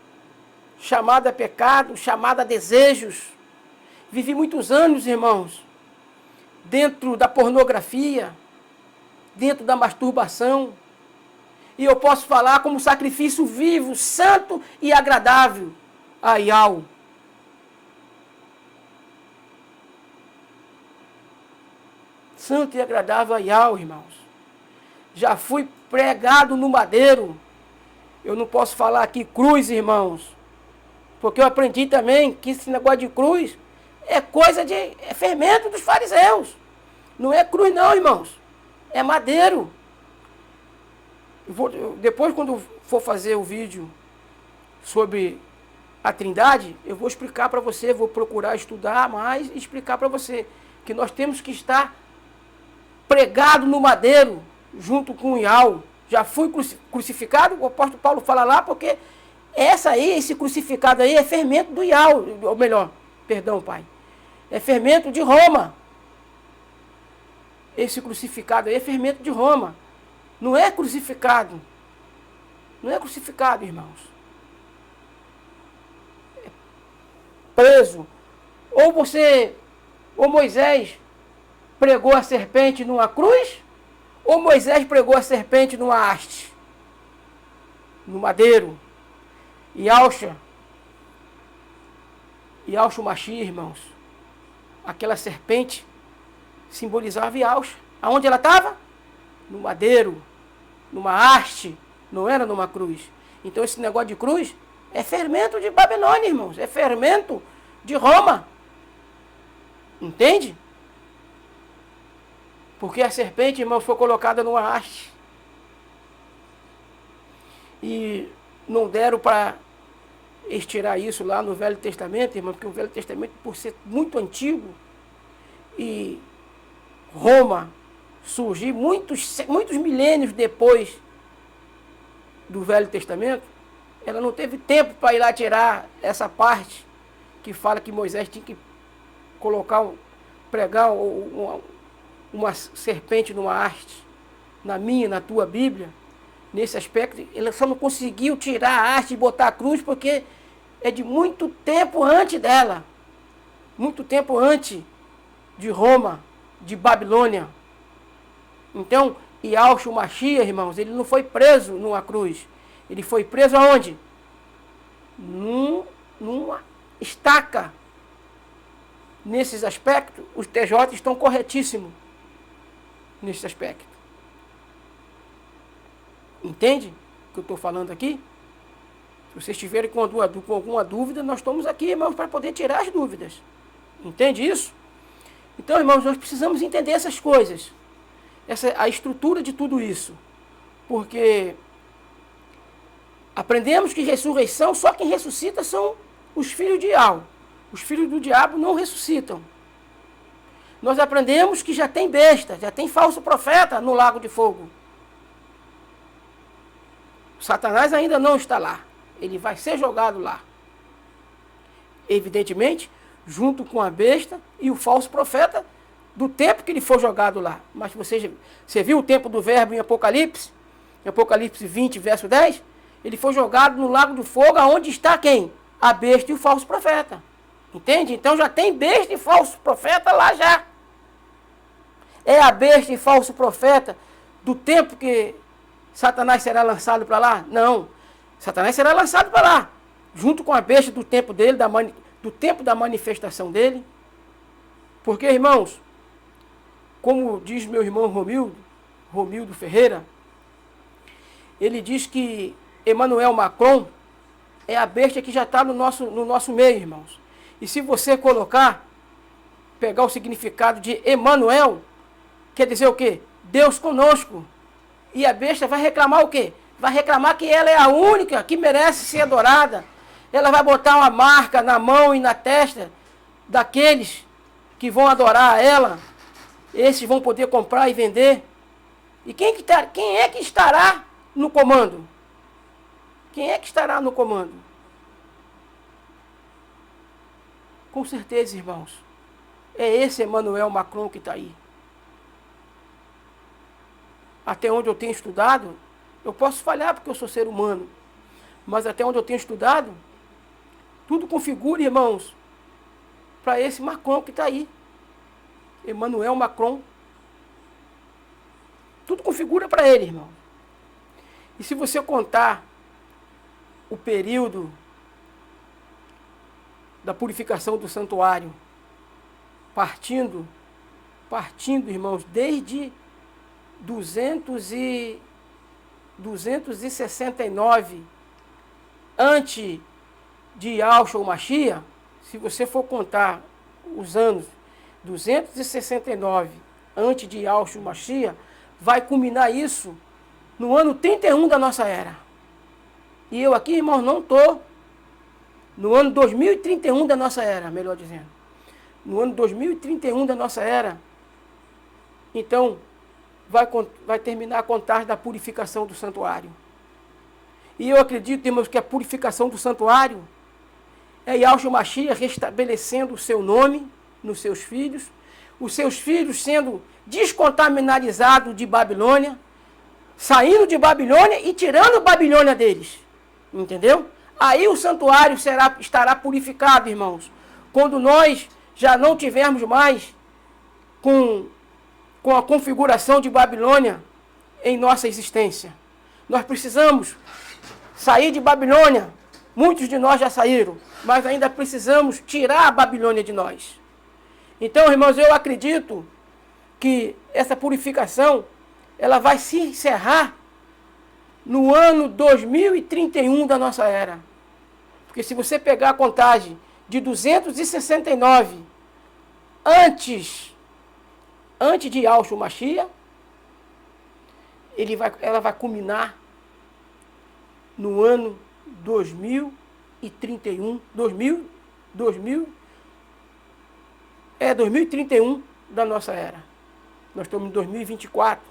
chamada pecado, chamada desejos. Vivi muitos anos, irmãos, dentro da pornografia, dentro da masturbação. E eu posso falar como sacrifício vivo, santo e agradável a Yahweh. Santo e agradável a Yahweh, irmãos. Já fui pregado no madeiro. Eu não posso falar aqui cruz, irmãos, porque eu aprendi também que esse negócio de cruz é coisa de... é fermento dos fariseus. Não é cruz não, irmãos. É madeiro. Depois, quando for fazer o vídeo sobre a Trindade, eu vou explicar para você, vou procurar estudar mais e explicar para você que nós temos que estar pregado no madeiro, junto com o Iau. Já fui crucificado, o apóstolo Paulo fala lá, porque esse crucificado aí é fermento do Iau, ou melhor, perdão, pai, é fermento de Roma. Esse crucificado aí é fermento de Roma. Não é crucificado. Não é crucificado, irmãos. É preso. Ou Moisés pregou a serpente numa cruz, ou Moisés pregou a serpente numa haste, no madeiro. Yahshua Mashiach, irmãos, aquela serpente simbolizava Yahshua. Aonde ela estava? No madeiro, numa haste, não era numa cruz. Então esse negócio de cruz é fermento de Babilônia, irmãos, é fermento de Roma. Entende? Porque a serpente, irmão, foi colocada numa haste. E não deram para estirar isso lá no Velho Testamento, irmão, porque o Velho Testamento, por ser muito antigo, e Roma surgir muitos milênios depois do Velho Testamento, ela não teve tempo para ir lá tirar essa parte que fala que Moisés tinha que pregar uma serpente numa haste, na tua Bíblia. Nesse aspecto, ele só não conseguiu tirar a haste e botar a cruz, porque é de muito tempo antes dela. Muito tempo antes de Roma, de Babilônia. Então, Yahshua Mashiach, irmãos, ele não foi preso numa cruz. Ele foi preso aonde? Numa estaca. Nesses aspectos, os TJ estão corretíssimos. Nesse aspecto. Entende o que eu estou falando aqui? Se vocês estiverem com alguma dúvida, nós estamos aqui, irmãos, para poder tirar as dúvidas. Entende isso? Então, irmãos, nós precisamos entender essas coisas. A estrutura de tudo isso. Porque aprendemos que ressurreição, só quem ressuscita são os filhos de Iau. Os filhos do diabo não ressuscitam. Nós aprendemos que já tem besta, já tem falso profeta no lago de fogo. Satanás ainda não está lá. Ele vai ser jogado lá. Evidentemente, junto com a besta e o falso profeta do tempo que ele for jogado lá. Mas você viu o tempo do verbo em Apocalipse? Em Apocalipse 20, verso 10? Ele foi jogado no lago do fogo, aonde está quem? A besta e o falso profeta. Entende? Então já tem besta e falso profeta lá já. É a besta e falso profeta do tempo que Satanás será lançado para lá? Não. Satanás será lançado para lá, junto com a besta do tempo dele, do tempo da manifestação dele. Porque, irmãos, como diz meu irmão Romildo Ferreira, ele diz que Emmanuel Macron é a besta que já está no nosso meio, irmãos. E se você pegar o significado de Emmanuel, quer dizer o quê? Deus conosco. E a besta vai reclamar o quê? Vai reclamar que ela é a única que merece ser adorada. Ela vai botar uma marca na mão e na testa daqueles que vão adorar ela. Esses vão poder comprar e vender. E quem é que estará no comando? Quem é que estará no comando? Com certeza, irmãos, é esse Emmanuel Macron que está aí. Até onde eu tenho estudado, eu posso falhar porque eu sou ser humano, mas até onde eu tenho estudado, tudo configura, irmãos, para esse Macron que está aí. Emmanuel Macron. Tudo configura para ele, irmão. E se você contar o período da purificação do santuário, partindo, irmãos, desde 269 antes de Yahshua Mashiach, se você for contar os anos 269 antes de Yahshua Mashiach, vai culminar isso no ano 31 da nossa era. E eu aqui, irmãos, não estou no ano 2031 da nossa era, melhor dizendo. No ano 2031 da nossa era, então, vai terminar a contagem da purificação do santuário. E eu acredito, irmãos, que a purificação do santuário é Yahshua Mashiach restabelecendo o seu nome nos seus filhos, os seus filhos sendo descontaminalizados de Babilônia, saindo de Babilônia e tirando a Babilônia deles. Entendeu? Aí o santuário estará purificado, irmãos. Quando nós já não tivermos mais com a configuração de Babilônia em nossa existência. Nós precisamos sair de Babilônia. Muitos de nós já saíram, mas ainda precisamos tirar a Babilônia de nós. Então, irmãos, eu acredito que essa purificação ela vai se encerrar no ano 2031 da nossa era. Porque se você pegar a contagem de 269 antes de Yahshua Mashiach, ela vai culminar no ano 2031, 2031 da nossa era. Nós estamos em 2024.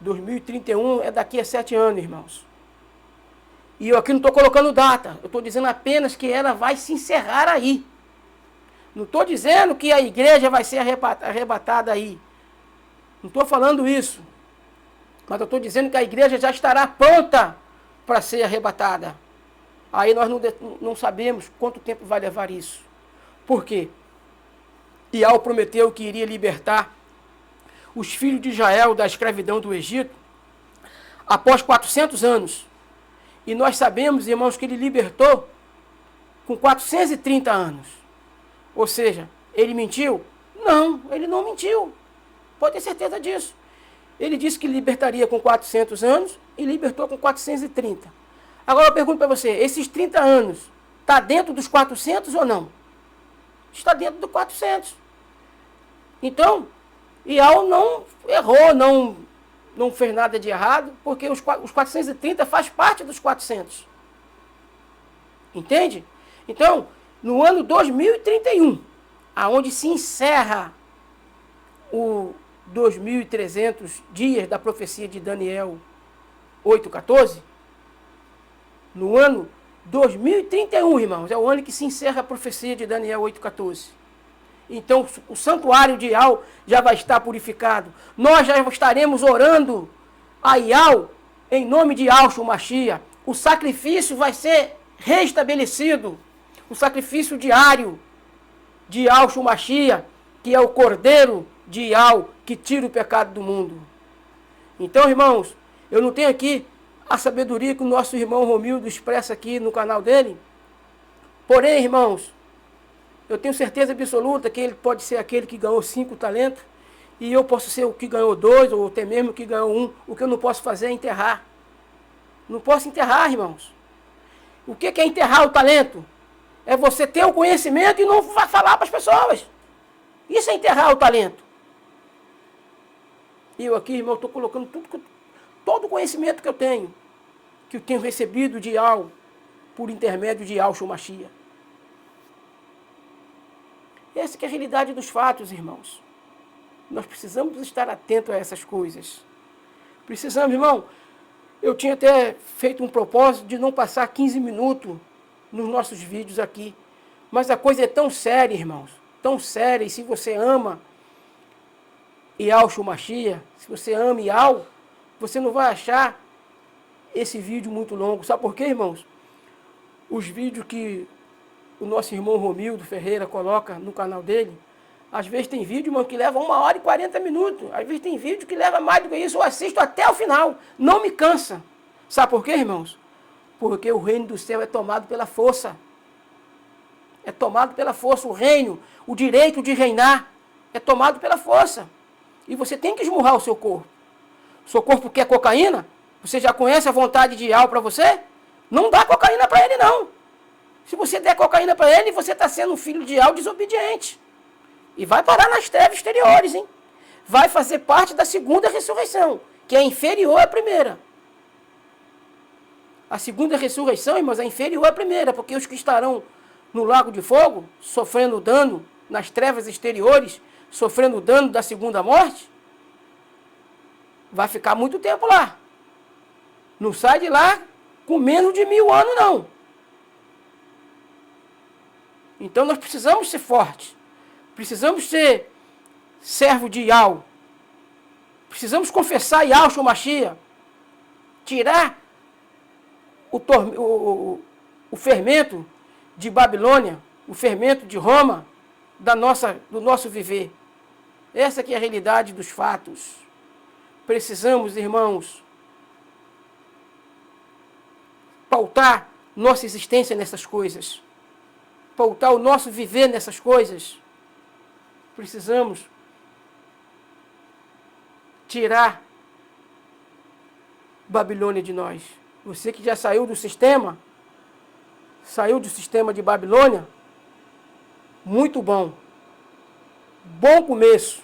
2031 é daqui a 7 anos, irmãos. E eu aqui não estou colocando data. Eu estou dizendo apenas que ela vai se encerrar aí. Não estou dizendo que a igreja vai ser arrebatada aí. Não estou falando isso. Mas eu estou dizendo que a igreja já estará pronta para ser arrebatada. Aí nós não sabemos quanto tempo vai levar isso. Por quê? Yahweh prometeu que iria libertar os filhos de Israel da escravidão do Egito após 400 anos. E nós sabemos, irmãos, que ele libertou com 430 anos. Ou seja, ele mentiu? Não, ele não mentiu. Pode ter certeza disso. Ele disse que libertaria com 400 anos e libertou com 430. Agora eu pergunto para você, esses 30 anos, está dentro dos 400 ou não? Está dentro dos 400. Então, Yahweh não errou, não fez nada de errado, porque os 430 faz parte dos 400. Entende? Então, no ano 2031, aonde se encerra o 2.300 dias da profecia de Daniel 8,14, no ano 2031, irmãos, é o ano que se encerra a profecia de Daniel 8,14. Então, o santuário de Yahweh já vai estar purificado. Nós já estaremos orando a Yahweh em nome de Yahshua Mashiach. O sacrifício vai ser restabelecido. O sacrifício diário de Yahshua Mashiach, que é o Cordeiro de Yahweh, que tira o pecado do mundo. Então, irmãos, eu não tenho aqui a sabedoria que o nosso irmão Romildo expressa aqui no canal dele. Porém, irmãos, eu tenho certeza absoluta que ele pode ser aquele que ganhou 5 talentos e eu posso ser o que ganhou 2 ou até mesmo o que ganhou 1. O que eu não posso fazer é enterrar. Não posso enterrar, irmãos. O que é enterrar o talento? É você ter o conhecimento e não falar para as pessoas. Isso é enterrar o talento. E eu aqui, irmão, estou colocando todo o conhecimento que eu tenho recebido de Yahweh por intermédio de Yahshua Mashiach. Essa que é a realidade dos fatos, irmãos. Nós precisamos estar atentos a essas coisas. Precisamos, irmão. Eu tinha até feito um propósito de não passar 15 minutos nos nossos vídeos aqui. Mas a coisa é tão séria, irmãos. Tão séria. E se você ama Yahshua Mashiach, se você ama Yahweh, você não vai achar esse vídeo muito longo. Sabe por quê, irmãos? Os vídeos que o nosso irmão Romildo Ferreira coloca no canal dele, às vezes tem vídeo, irmão, que leva 1h e 40 minutos. Às vezes tem vídeo que leva mais do que isso. Eu assisto até o final. Não me cansa. Sabe por quê, irmãos? Porque o reino do céu é tomado pela força. É tomado pela força. O reino, o direito de reinar, é tomado pela força. E você tem que esmurrar o seu corpo. O seu corpo quer cocaína? Você já conhece a vontade de Yahweh para você? Não dá cocaína para ele, não. Se você der cocaína para ele, você está sendo um filho de Yahweh desobediente. E vai parar nas trevas exteriores, hein? Vai fazer parte da segunda ressurreição, que é inferior à primeira. A segunda ressurreição, irmãos, é inferior à primeira, porque os que estarão no lago de fogo, sofrendo dano nas trevas exteriores, sofrendo dano da segunda morte, vai ficar muito tempo lá. Não sai de lá com menos de 1000 anos, não. Então nós precisamos ser fortes. Precisamos ser servo de Yahweh. Precisamos confessar Yahshua Mashiach. Tirar o fermento de Babilônia, o fermento de Roma, do nosso viver. Essa que é a realidade dos fatos. Precisamos, irmãos, pautar nossa existência nessas coisas. Pautar o nosso viver nessas coisas. Precisamos tirar Babilônia de nós. Você que já saiu do sistema de Babilônia, muito bom. Bom começo,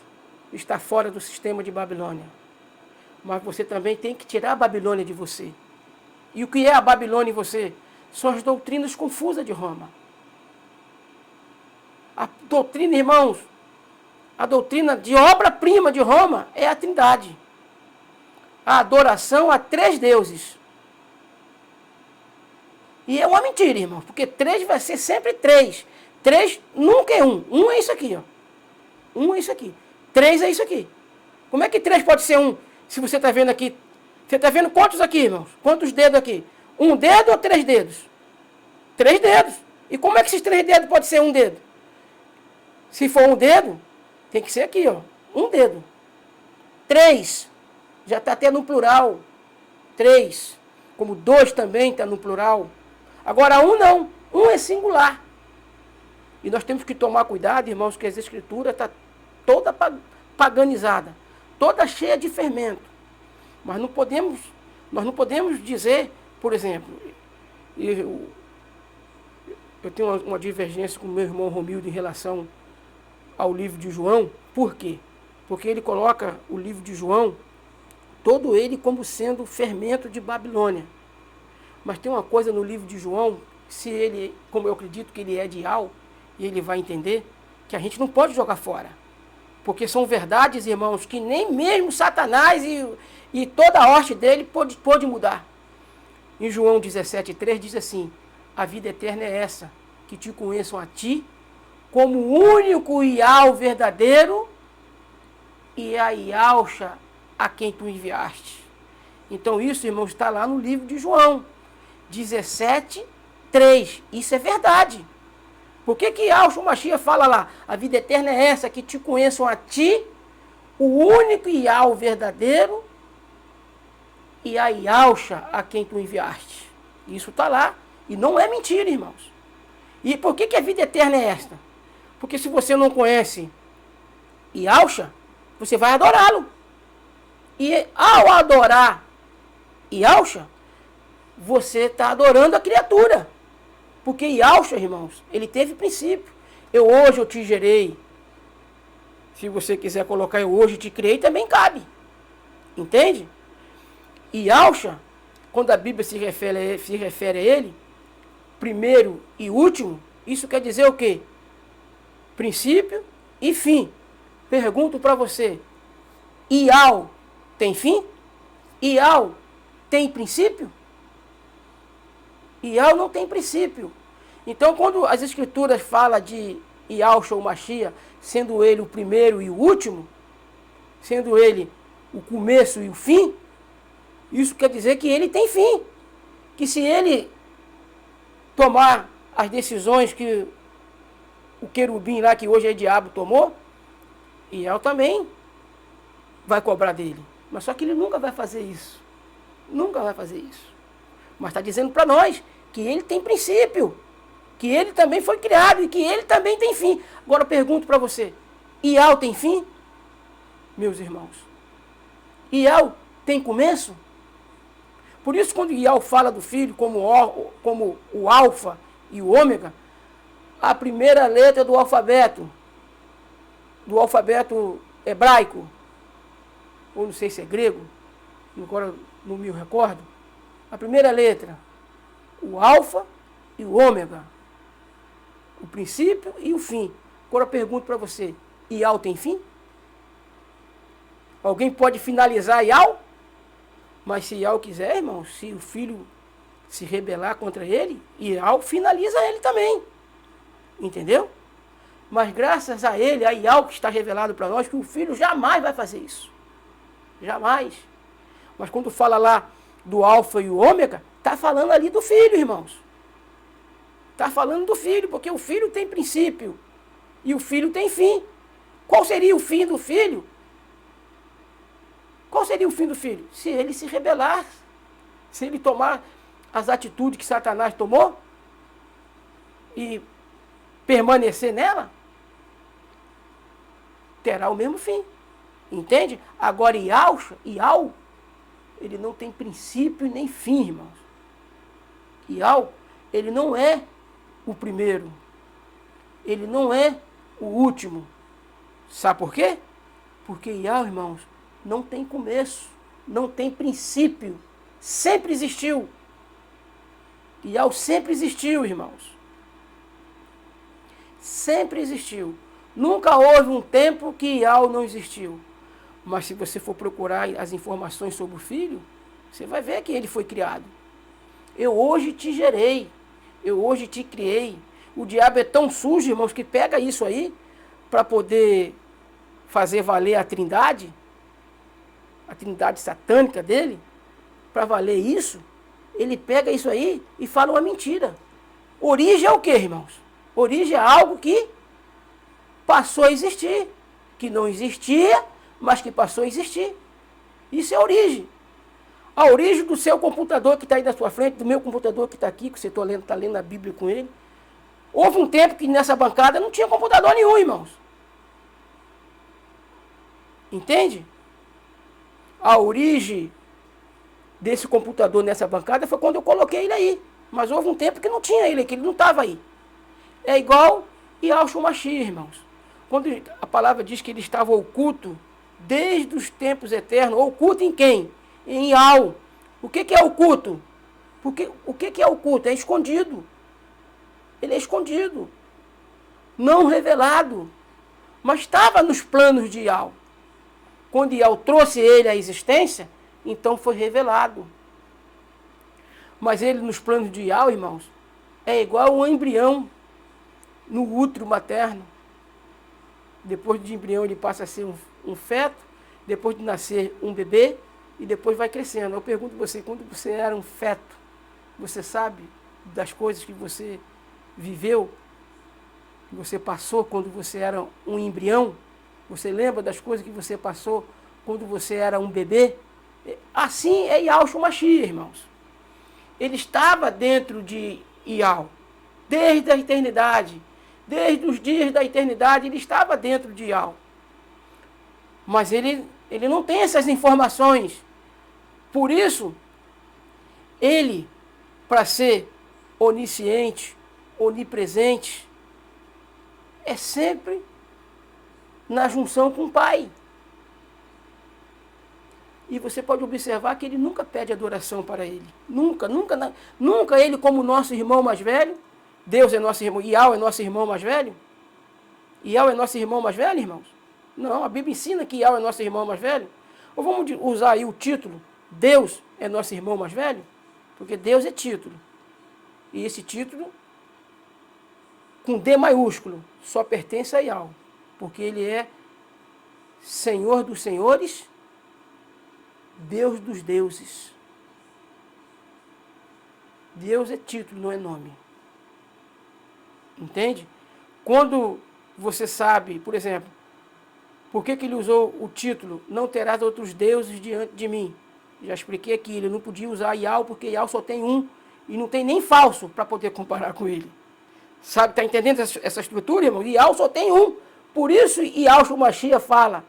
está fora do sistema de Babilônia. Mas você também tem que tirar a Babilônia de você. E o que é a Babilônia em você? São as doutrinas confusas de Roma. A doutrina, irmãos, a doutrina de obra-prima de Roma é a Trindade. A adoração a 3 deuses. E é uma mentira, irmão, porque 3 vai ser sempre 3. 3 nunca é 1. 1 é isso aqui, ó. 1 é isso aqui. 3 é isso aqui. Como é que 3 pode ser 1? Se você está vendo aqui. Você está vendo quantos aqui, irmãos? Quantos dedos aqui? 1 dedo ou 3 dedos? 3 dedos. E como é que esses 3 dedos podem ser 1 dedo? Se for 1 dedo, tem que ser aqui, ó. 1 dedo. 3. Já está até no plural. 3. Como 2 também está no plural. Agora 1 não. 1 é singular. E nós temos que tomar cuidado, irmãos, que as escrituras estão toda paganizada. Toda cheia de fermento. Mas nós não podemos dizer, por exemplo, eu tenho uma divergência com o meu irmão Romildo em relação ao livro de João. Por quê? Porque ele coloca o livro de João, todo ele como sendo fermento de Babilônia. Mas tem uma coisa no livro de João, se ele, como eu acredito que ele é de Al, e ele vai entender, que a gente não pode jogar fora. Porque são verdades, irmãos, que nem mesmo Satanás e toda a hoste dele pode mudar. Em João 17,3 diz assim: a vida eterna é essa, que te conheçam a ti, como o único Ial verdadeiro, e a Ialcha a quem tu enviaste. Então isso, irmãos, está lá no livro de João 17,3. Isso é verdade. Por que Yahshua Mashiach fala lá? A vida eterna é essa, que te conheçam a ti, o único Ial verdadeiro, e a Ialcha a quem tu enviaste. Isso está lá. E não é mentira, irmãos. E por que a vida eterna é esta? Porque se você não conhece Ialcha, você vai adorá-lo. E ao adorar Ialcha, você está adorando a criatura. Porque Yahshua, irmãos, ele teve princípio. Hoje eu te gerei. Se você quiser colocar eu hoje te criei, também cabe. Entende? E Yahshua, quando a Bíblia se refere a ele, primeiro e último, isso quer dizer o quê? Princípio e fim. Pergunto para você, Ial tem fim? Ial tem princípio? Ial não tem princípio. Então, quando as escrituras falam de Yahshua Mashiach, sendo ele o primeiro e o último, sendo ele o começo e o fim, isso quer dizer que ele tem fim. Que se ele tomar as decisões que o querubim lá, que hoje é diabo, tomou, Ial também vai cobrar dele. Mas só que ele nunca vai fazer isso. Nunca vai fazer isso. Mas está dizendo para nós que ele tem princípio, que ele também foi criado e que ele também tem fim. Agora eu pergunto para você, Ial tem fim? Meus irmãos, Ial tem começo? Por isso, quando Ial fala do filho como o alfa e o ômega, a primeira letra do alfabeto hebraico, ou não sei se é grego, agora não me recordo, a primeira letra o alfa e o ômega, o princípio e o fim. Agora eu pergunto para você, Ial tem fim? Alguém pode finalizar Ial? Mas se Ial quiser, irmão, se o filho se rebelar contra ele, Ial finaliza ele também. Entendeu? Mas graças a ele, a Ial que está revelado para nós, que o filho jamais vai fazer isso. Jamais. Mas quando fala lá do alfa e o ômega, está falando ali do filho, irmãos. Está falando do filho, porque o filho tem princípio e o filho tem fim. Qual seria o fim do filho? Qual seria o fim do filho? Se ele se rebelar, se ele tomar as atitudes que Satanás tomou e permanecer nela, terá o mesmo fim. Entende? Agora Ial, ele não tem princípio nem fim, irmãos. Ial, ele não é o primeiro. Ele não é o último. Sabe por quê? Porque Ial, irmãos, não tem começo, não tem princípio. Sempre existiu. Ial sempre existiu, irmãos. Sempre existiu. Nunca houve um tempo que Ial não existiu. Mas se você for procurar as informações sobre o filho, você vai ver que ele foi criado. Eu hoje te gerei. Eu hoje te criei. O diabo é tão sujo, irmãos, que pega isso aí para poder fazer valer a trindade satânica dele, para valer isso, ele pega isso aí e fala uma mentira. Origem é o quê, irmãos? Origem é algo que passou a existir, que não existia, mas que passou a existir. Isso é origem. A origem do seu computador que está aí na sua frente, do meu computador que está aqui, que você está lendo a Bíblia com ele. Houve um tempo que nessa bancada não tinha computador nenhum, irmãos. Entende? A origem desse computador nessa bancada foi quando eu coloquei ele aí. Mas houve um tempo que não tinha ele, que ele não estava aí. É igual Yahshua Mashiach, irmãos. Quando a palavra diz que ele estava oculto desde os tempos eternos, oculto em quem? Em Yahweh. O que é oculto? Porque, o que é oculto? É escondido. Ele é escondido. Não revelado. Mas estava nos planos de Yahweh. Quando Yahweh trouxe ele à existência, então foi revelado. Mas ele nos planos de Yahweh, irmãos, é igual um embrião no útero materno. Depois de embrião ele passa a ser um feto, depois de nascer um bebê e depois vai crescendo. Eu pergunto a você, quando você era um feto, você sabe das coisas que você viveu, que você passou quando você era um embrião? Você lembra das coisas que você passou quando você era um bebê? Assim é Yahshua Mashiach, irmãos. Ele estava dentro de Yahweh, desde a eternidade. Desde os dias da eternidade, ele estava dentro de Yahweh. Mas ele não tem essas informações. Por isso, ele, para ser onisciente, onipresente, é sempre na junção com o Pai. E você pode observar que ele nunca pede adoração para ele. Nunca ele como nosso irmão mais velho. Deus é nosso irmão, Yahweh é nosso irmão mais velho? Yahweh é nosso irmão mais velho, irmãos? Não, a Bíblia ensina que Yahweh é nosso irmão mais velho. Ou vamos usar aí o título, Deus é nosso irmão mais velho? Porque Deus é título. E esse título, com D maiúsculo, só pertence a Yahweh. Porque ele é Senhor dos senhores, Deus dos deuses. Deus é título, não é nome. Entende? Quando você sabe, por exemplo, por que ele usou o título, não terás outros deuses diante de mim? Já expliquei aqui, ele não podia usar Yahweh, porque Yahweh só tem um, e não tem nem falso para poder comparar com ele. Sabe, está entendendo essa estrutura, irmão? Yahweh só tem um. Por isso, Yahshua Mashiach fala,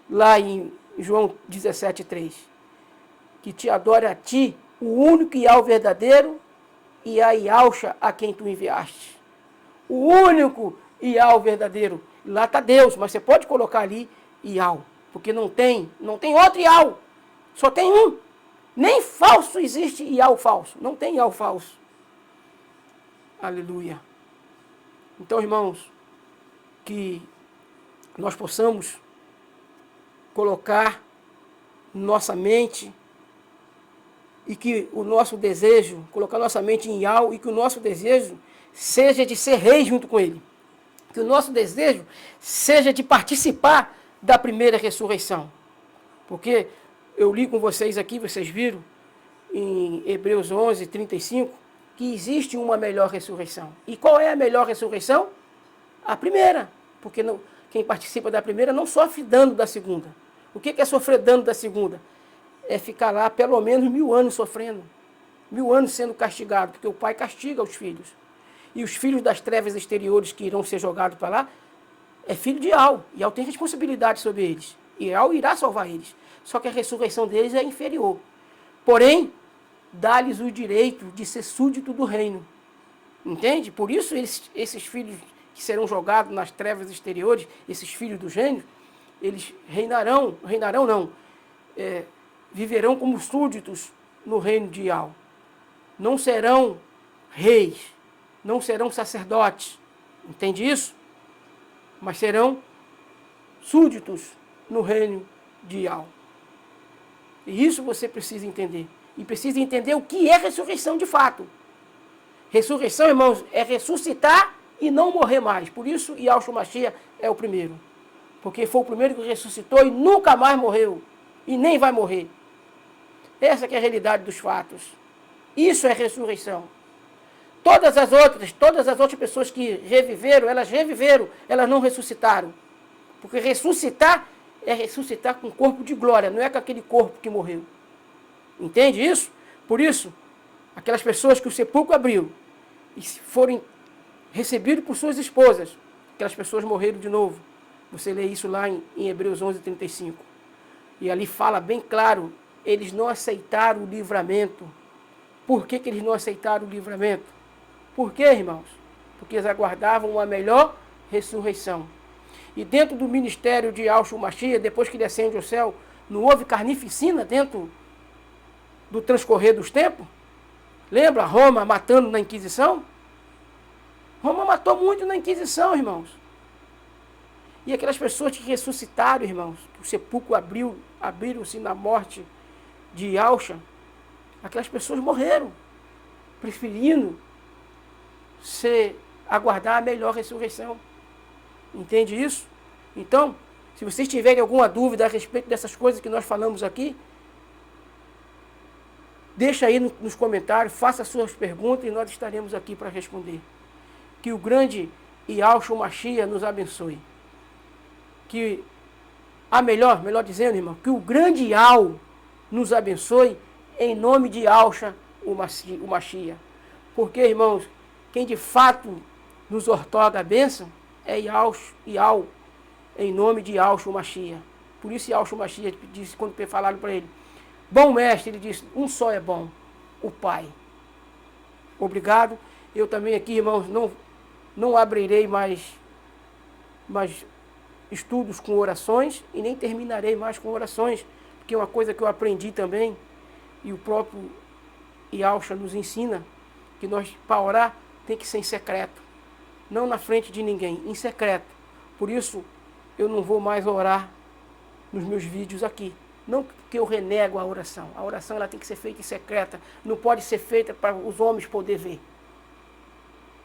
lá em João 17,3, que te adore a ti, o único Yahweh verdadeiro, e a Yahshua a quem tu enviaste. O único Yahweh verdadeiro. Lá está Deus, mas você pode colocar ali Yahweh, porque não tem outro Yahweh. Só tem um. Nem falso existe Yahweh falso. Não tem Yahweh falso. Aleluia. Então, irmãos, que nós possamos colocar nossa mente e que o nosso desejo, colocar nossa mente em Yahweh, e que o nosso desejo seja de ser rei junto com ele. Que o nosso desejo seja de participar da primeira ressurreição. Porque eu li com vocês aqui, vocês viram, em Hebreus 11, 35, que existe uma melhor ressurreição. E qual é a melhor ressurreição? A primeira. Porque não, quem participa da primeira não sofre dano da segunda. O que é sofrer dano da segunda? É ficar lá pelo menos 1000 anos sofrendo. 1000 anos sendo castigado, porque o pai castiga os filhos. E os filhos das trevas exteriores que irão ser jogados para lá, é filho de Al. E Al tem responsabilidade sobre eles. E Al irá salvar eles. Só que a ressurreição deles é inferior. Porém, dá-lhes o direito de ser súdito do reino. Entende? Por isso esses filhos que serão jogados nas trevas exteriores, esses filhos dos gênios, eles viverão como súditos no reino de Al. Não serão reis, não serão sacerdotes, entende isso? Mas serão súditos no reino de Al. E isso você precisa entender. E precisa entender o que é ressurreição de fato. Ressurreição, irmãos, é ressuscitar e não morrer mais. Por isso, Yahshua Mashiach é o primeiro. Porque foi o primeiro que ressuscitou e nunca mais morreu. E nem vai morrer. Essa que é a realidade dos fatos. Isso é ressurreição. Todas as outras pessoas que reviveram, elas não ressuscitaram. Porque ressuscitar é ressuscitar com corpo de glória, não é com aquele corpo que morreu. Entende isso? Por isso, aquelas pessoas que o sepulcro abriu e forem recebidos por suas esposas, aquelas pessoas morreram de novo. Você lê isso lá em Hebreus 11, 35. E ali fala bem claro, eles não aceitaram o livramento. Por que eles não aceitaram o livramento? Por quê, irmãos? Porque eles aguardavam uma melhor ressurreição. E dentro do ministério de Yahshua Mashiach, depois que ele ascende ao céu, não houve carnificina dentro do transcorrer dos tempos? Lembra Roma matando na Inquisição? Roma matou muito na Inquisição, irmãos. E aquelas pessoas que ressuscitaram, irmãos, que o sepulcro abriram-se na morte de Yahshua, aquelas pessoas morreram, preferindo aguardar a melhor ressurreição. Entende isso? Então, se vocês tiverem alguma dúvida a respeito dessas coisas que nós falamos aqui, deixa aí nos comentários, faça suas perguntas e nós estaremos aqui para responder. Que o grande Yahshua Mashiach nos abençoe. Que melhor dizendo, irmão, que o grande Yah nos abençoe em nome de Yahshua o Mashiach. Porque, irmãos, quem de fato nos outorga a bênção é Yah, em nome de Yahshua Mashiach. Por isso Yahshua Mashiach disse, quando falaram para ele, bom mestre, ele disse, um só é bom, o Pai. Obrigado. Eu também aqui, irmãos, não abrirei mais estudos com orações e nem terminarei mais com orações, porque é uma coisa que eu aprendi também, e o próprio Yahshua nos ensina, que nós, para orar, tem que ser em secreto, não na frente de ninguém, em secreto. Por isso, eu não vou mais orar nos meus vídeos aqui. Não porque eu renego a oração. A oração ela tem que ser feita em secreta, não pode ser feita para os homens poder ver.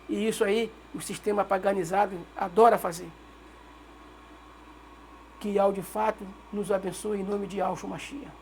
E isso aí, o sistema paganizado adora fazer. Que Yahweh de fato nos abençoe em nome de Yahshua Mashiach.